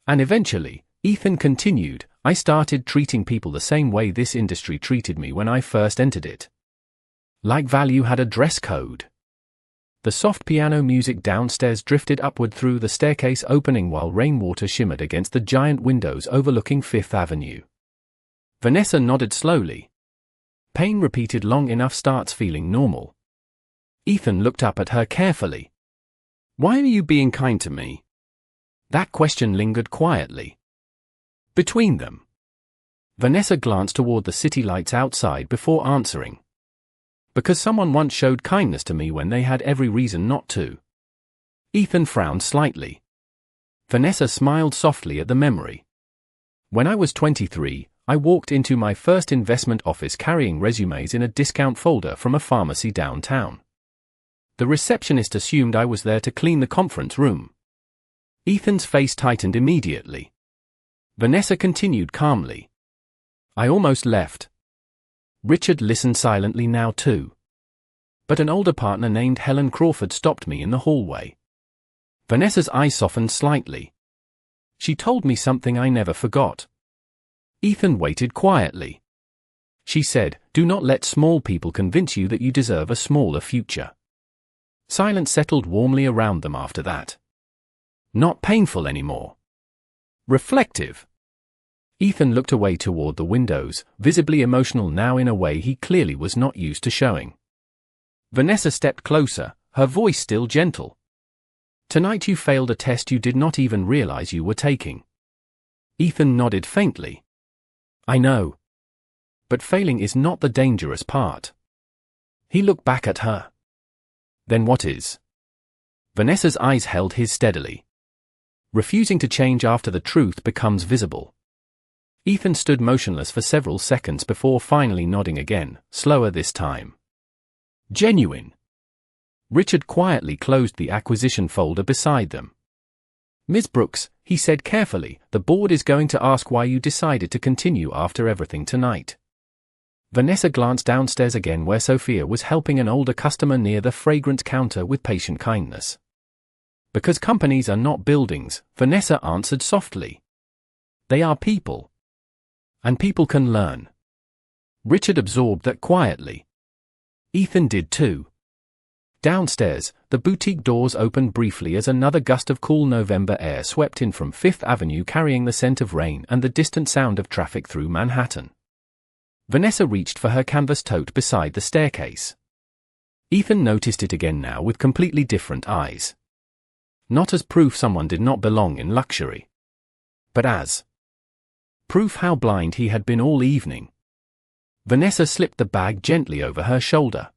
And eventually, Ethan continued, I started treating people the same way this industry treated me when I first entered it. Like value had a dress code. The soft piano music downstairs drifted upward through the staircase opening while rainwater shimmered against the giant windows overlooking Fifth Avenue. Vanessa nodded slowly. Pain repeated long enough starts feeling normal. Ethan looked up at her carefully. Why are you being kind to me? That question lingered quietly. Between them. Vanessa glanced toward the city lights outside before answering. Because someone once showed kindness to me when they had every reason not to. Ethan frowned slightly. Vanessa smiled softly at the memory. When I was 23, I walked into my first investment office carrying resumes in a discount folder from a pharmacy downtown. The receptionist assumed I was there to clean the conference room. Ethan's face tightened immediately. Vanessa continued calmly. I almost left. Richard listened silently now too. But an older partner named Helen Crawford stopped me in the hallway. Vanessa's eyes softened slightly. She told me something I never forgot. Ethan waited quietly. She said, "Do not let small people convince you that you deserve a smaller future." Silence settled warmly around them after that. Not painful anymore. Reflective. Ethan looked away toward the windows, visibly emotional now in a way he clearly was not used to showing. Vanessa stepped closer, her voice still gentle. "Tonight you failed a test you did not even realize you were taking." Ethan nodded faintly. "I know. But failing is not the dangerous part." He looked back at her. "Then what is?" Vanessa's eyes held his steadily. "Refusing to change after the truth becomes visible." Ethan stood motionless for several seconds before finally nodding again, slower this time. "Genuine." Richard quietly closed the acquisition folder beside them. "Ms. Brooks," he said carefully, "the board is going to ask why you decided to continue after everything tonight." Vanessa glanced downstairs again where Sophia was helping an older customer near the fragrance counter with patient kindness. "Because companies are not buildings," Vanessa answered softly. "They are people. And people can learn." Richard absorbed that quietly. Ethan did too. Downstairs, the boutique doors opened briefly as another gust of cool November air swept in from Fifth Avenue carrying the scent of rain and the distant sound of traffic through Manhattan. Vanessa reached for her canvas tote beside the staircase. Ethan noticed it again now with completely different eyes. Not as proof someone did not belong in luxury, but as proof how blind he had been all evening. Vanessa slipped the bag gently over her shoulder.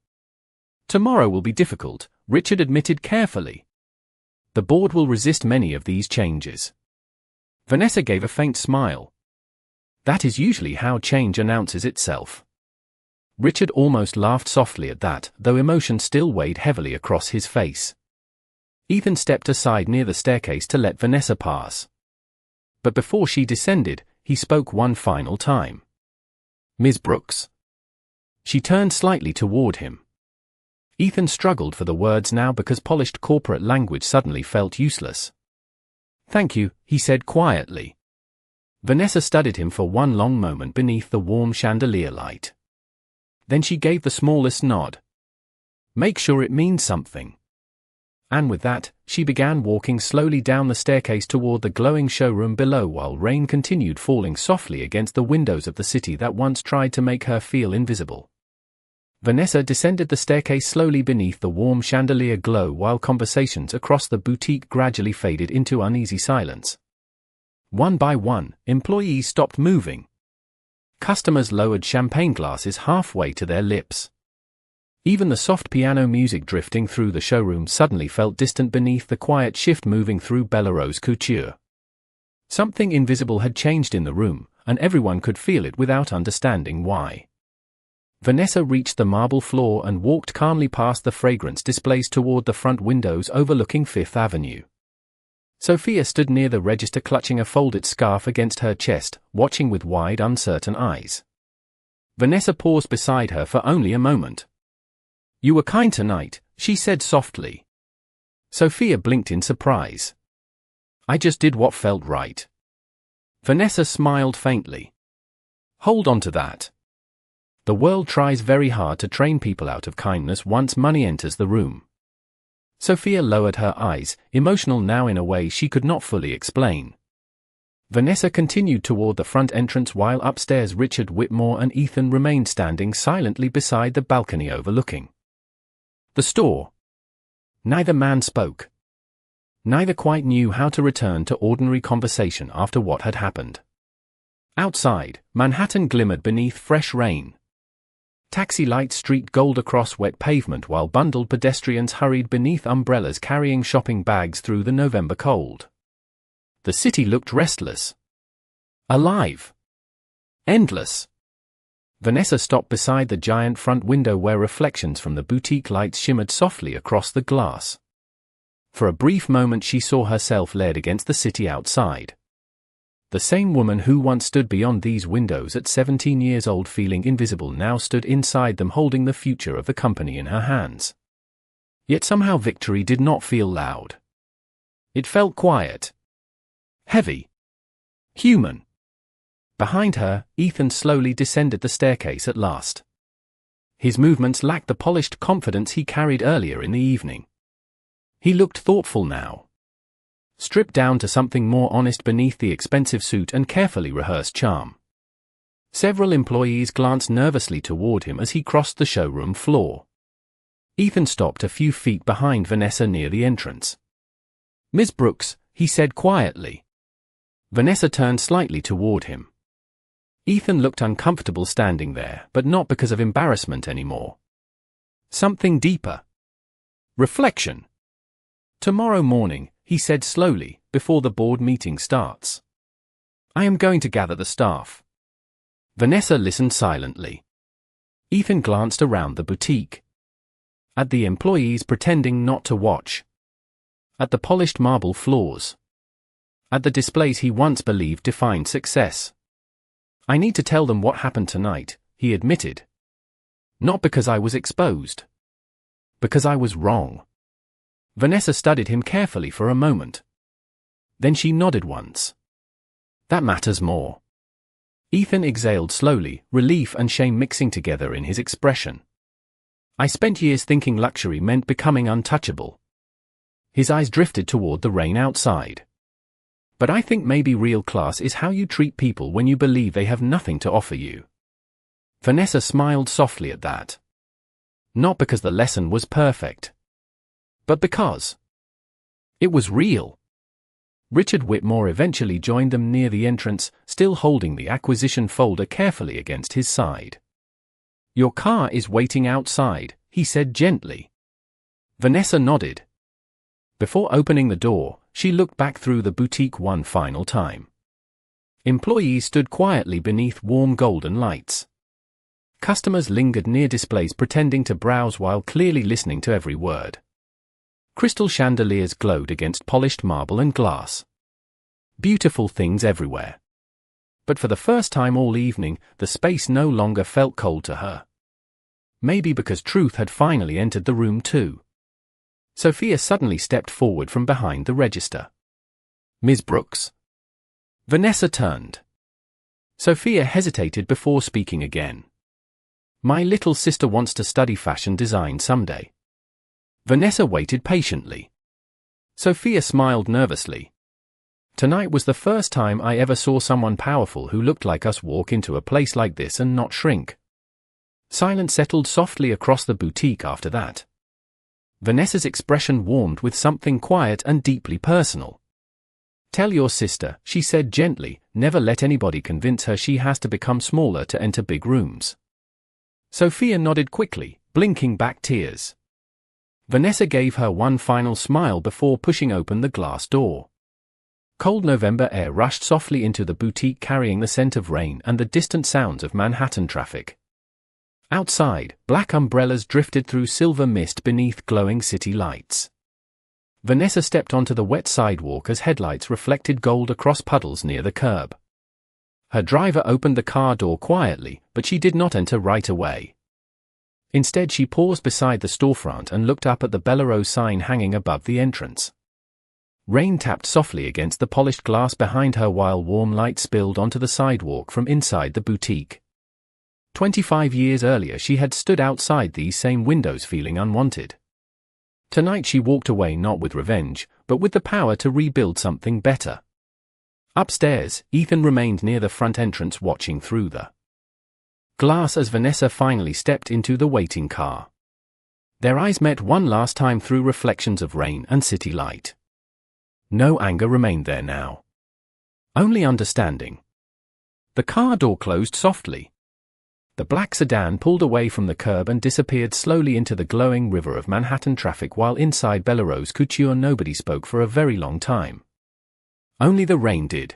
"Tomorrow will be difficult," Richard admitted carefully. "The board will resist many of these changes." Vanessa gave a faint smile. "That is usually how change announces itself." Richard almost laughed softly at that, though emotion still weighed heavily across his face. Ethan stepped aside near the staircase to let Vanessa pass. But before she descended, he spoke one final time. "Ms. Brooks." She turned slightly toward him. Ethan struggled for the words now because polished corporate language suddenly felt useless. "Thank you," he said quietly. Vanessa studied him for one long moment beneath the warm chandelier light. Then she gave the smallest nod. "Make sure it means something." And with that, she began walking slowly down the staircase toward the glowing showroom below while rain continued falling softly against the windows of the city that once tried to make her feel invisible. Vanessa descended the staircase slowly beneath the warm chandelier glow while conversations across the boutique gradually faded into uneasy silence. One by one, employees stopped moving. Customers lowered champagne glasses halfway to their lips. Even the soft piano music drifting through the showroom suddenly felt distant beneath the quiet shift moving through Bellerose Couture. Something invisible had changed in the room, and everyone could feel it without understanding why. Vanessa reached the marble floor and walked calmly past the fragrance displays toward the front windows overlooking Fifth Avenue. Sophia stood near the register clutching a folded scarf against her chest, watching with wide, uncertain eyes. Vanessa paused beside her for only a moment. "You were kind tonight," she said softly. Sophia blinked in surprise. "I just did what felt right." Vanessa smiled faintly. "Hold on to that. The world tries very hard to train people out of kindness once money enters the room." Sophia lowered her eyes, emotional now in a way she could not fully explain. Vanessa continued toward the front entrance while upstairs Richard Whitmore and Ethan remained standing silently beside the balcony overlooking the store. Neither man spoke. Neither quite knew how to return to ordinary conversation after what had happened. Outside, Manhattan glimmered beneath fresh rain. Taxi lights streaked gold across wet pavement while bundled pedestrians hurried beneath umbrellas carrying shopping bags through the November cold. The city looked restless. Alive. Endless. Vanessa stopped beside the giant front window where reflections from the boutique lights shimmered softly across the glass. For a brief moment she saw herself led against the city outside. The same woman who once stood beyond these windows at 17 years old feeling invisible now stood inside them holding the future of the company in her hands. Yet somehow victory did not feel loud. It felt quiet. Heavy. Human. Behind her, Ethan slowly descended the staircase at last. His movements lacked the polished confidence he carried earlier in the evening. He looked thoughtful now. Stripped down to something more honest beneath the expensive suit and carefully rehearsed charm. Several employees glanced nervously toward him as he crossed the showroom floor. Ethan stopped a few feet behind Vanessa near the entrance. "Miss Brooks," he said quietly. Vanessa turned slightly toward him. Ethan looked uncomfortable standing there, but not because of embarrassment anymore. Something deeper. Reflection. "Tomorrow morning," he said slowly, "before the board meeting starts. I am going to gather the staff." Vanessa listened silently. Ethan glanced around the boutique. At the employees pretending not to watch. At the polished marble floors. At the displays he once believed defined success. "I need to tell them what happened tonight," he admitted. "Not because I was exposed. Because I was wrong." Vanessa studied him carefully for a moment. Then she nodded once. "That matters more." Ethan exhaled slowly, relief and shame mixing together in his expression. "I spent years thinking luxury meant becoming untouchable." His eyes drifted toward the rain outside. "But I think maybe real class is how you treat people when you believe they have nothing to offer you." Vanessa smiled softly at that. Not because the lesson was perfect. But because it was real. Richard Whitmore eventually joined them near the entrance, still holding the acquisition folder carefully against his side. "Your car is waiting outside," he said gently. Vanessa nodded. Before opening the door, she looked back through the boutique one final time. Employees stood quietly beneath warm golden lights. Customers lingered near displays pretending to browse while clearly listening to every word. Crystal chandeliers glowed against polished marble and glass. Beautiful things everywhere. But for the first time all evening, the space no longer felt cold to her. Maybe because truth had finally entered the room too. Sophia suddenly stepped forward from behind the register. "Ms. Brooks." Vanessa turned. Sophia hesitated before speaking again. "My little sister wants to study fashion design someday." Vanessa waited patiently. Sophia smiled nervously. "Tonight was the first time I ever saw someone powerful who looked like us walk into a place like this and not shrink." Silence settled softly across the boutique after that. Vanessa's expression warmed with something quiet and deeply personal. "Tell your sister," she said gently, "never let anybody convince her she has to become smaller to enter big rooms." Sophia nodded quickly, blinking back tears. Vanessa gave her one final smile before pushing open the glass door. Cold November air rushed softly into the boutique carrying the scent of rain and the distant sounds of Manhattan traffic. Outside, black umbrellas drifted through silver mist beneath glowing city lights. Vanessa stepped onto the wet sidewalk as headlights reflected gold across puddles near the curb. Her driver opened the car door quietly, but she did not enter right away. Instead she paused beside the storefront and looked up at the Billionaire sign hanging above the entrance. Rain tapped softly against the polished glass behind her while warm light spilled onto the sidewalk from inside the boutique. 25 years earlier she had stood outside these same windows feeling unwanted. Tonight she walked away not with revenge, but with the power to rebuild something better. Upstairs, Ethan remained near the front entrance watching through the glass as Vanessa finally stepped into the waiting car. Their eyes met one last time through reflections of rain and city light. No anger remained there now. Only understanding. The car door closed softly. The black sedan pulled away from the curb and disappeared slowly into the glowing river of Manhattan traffic, while inside Bellerose Couture nobody spoke for a very long time. Only the rain did.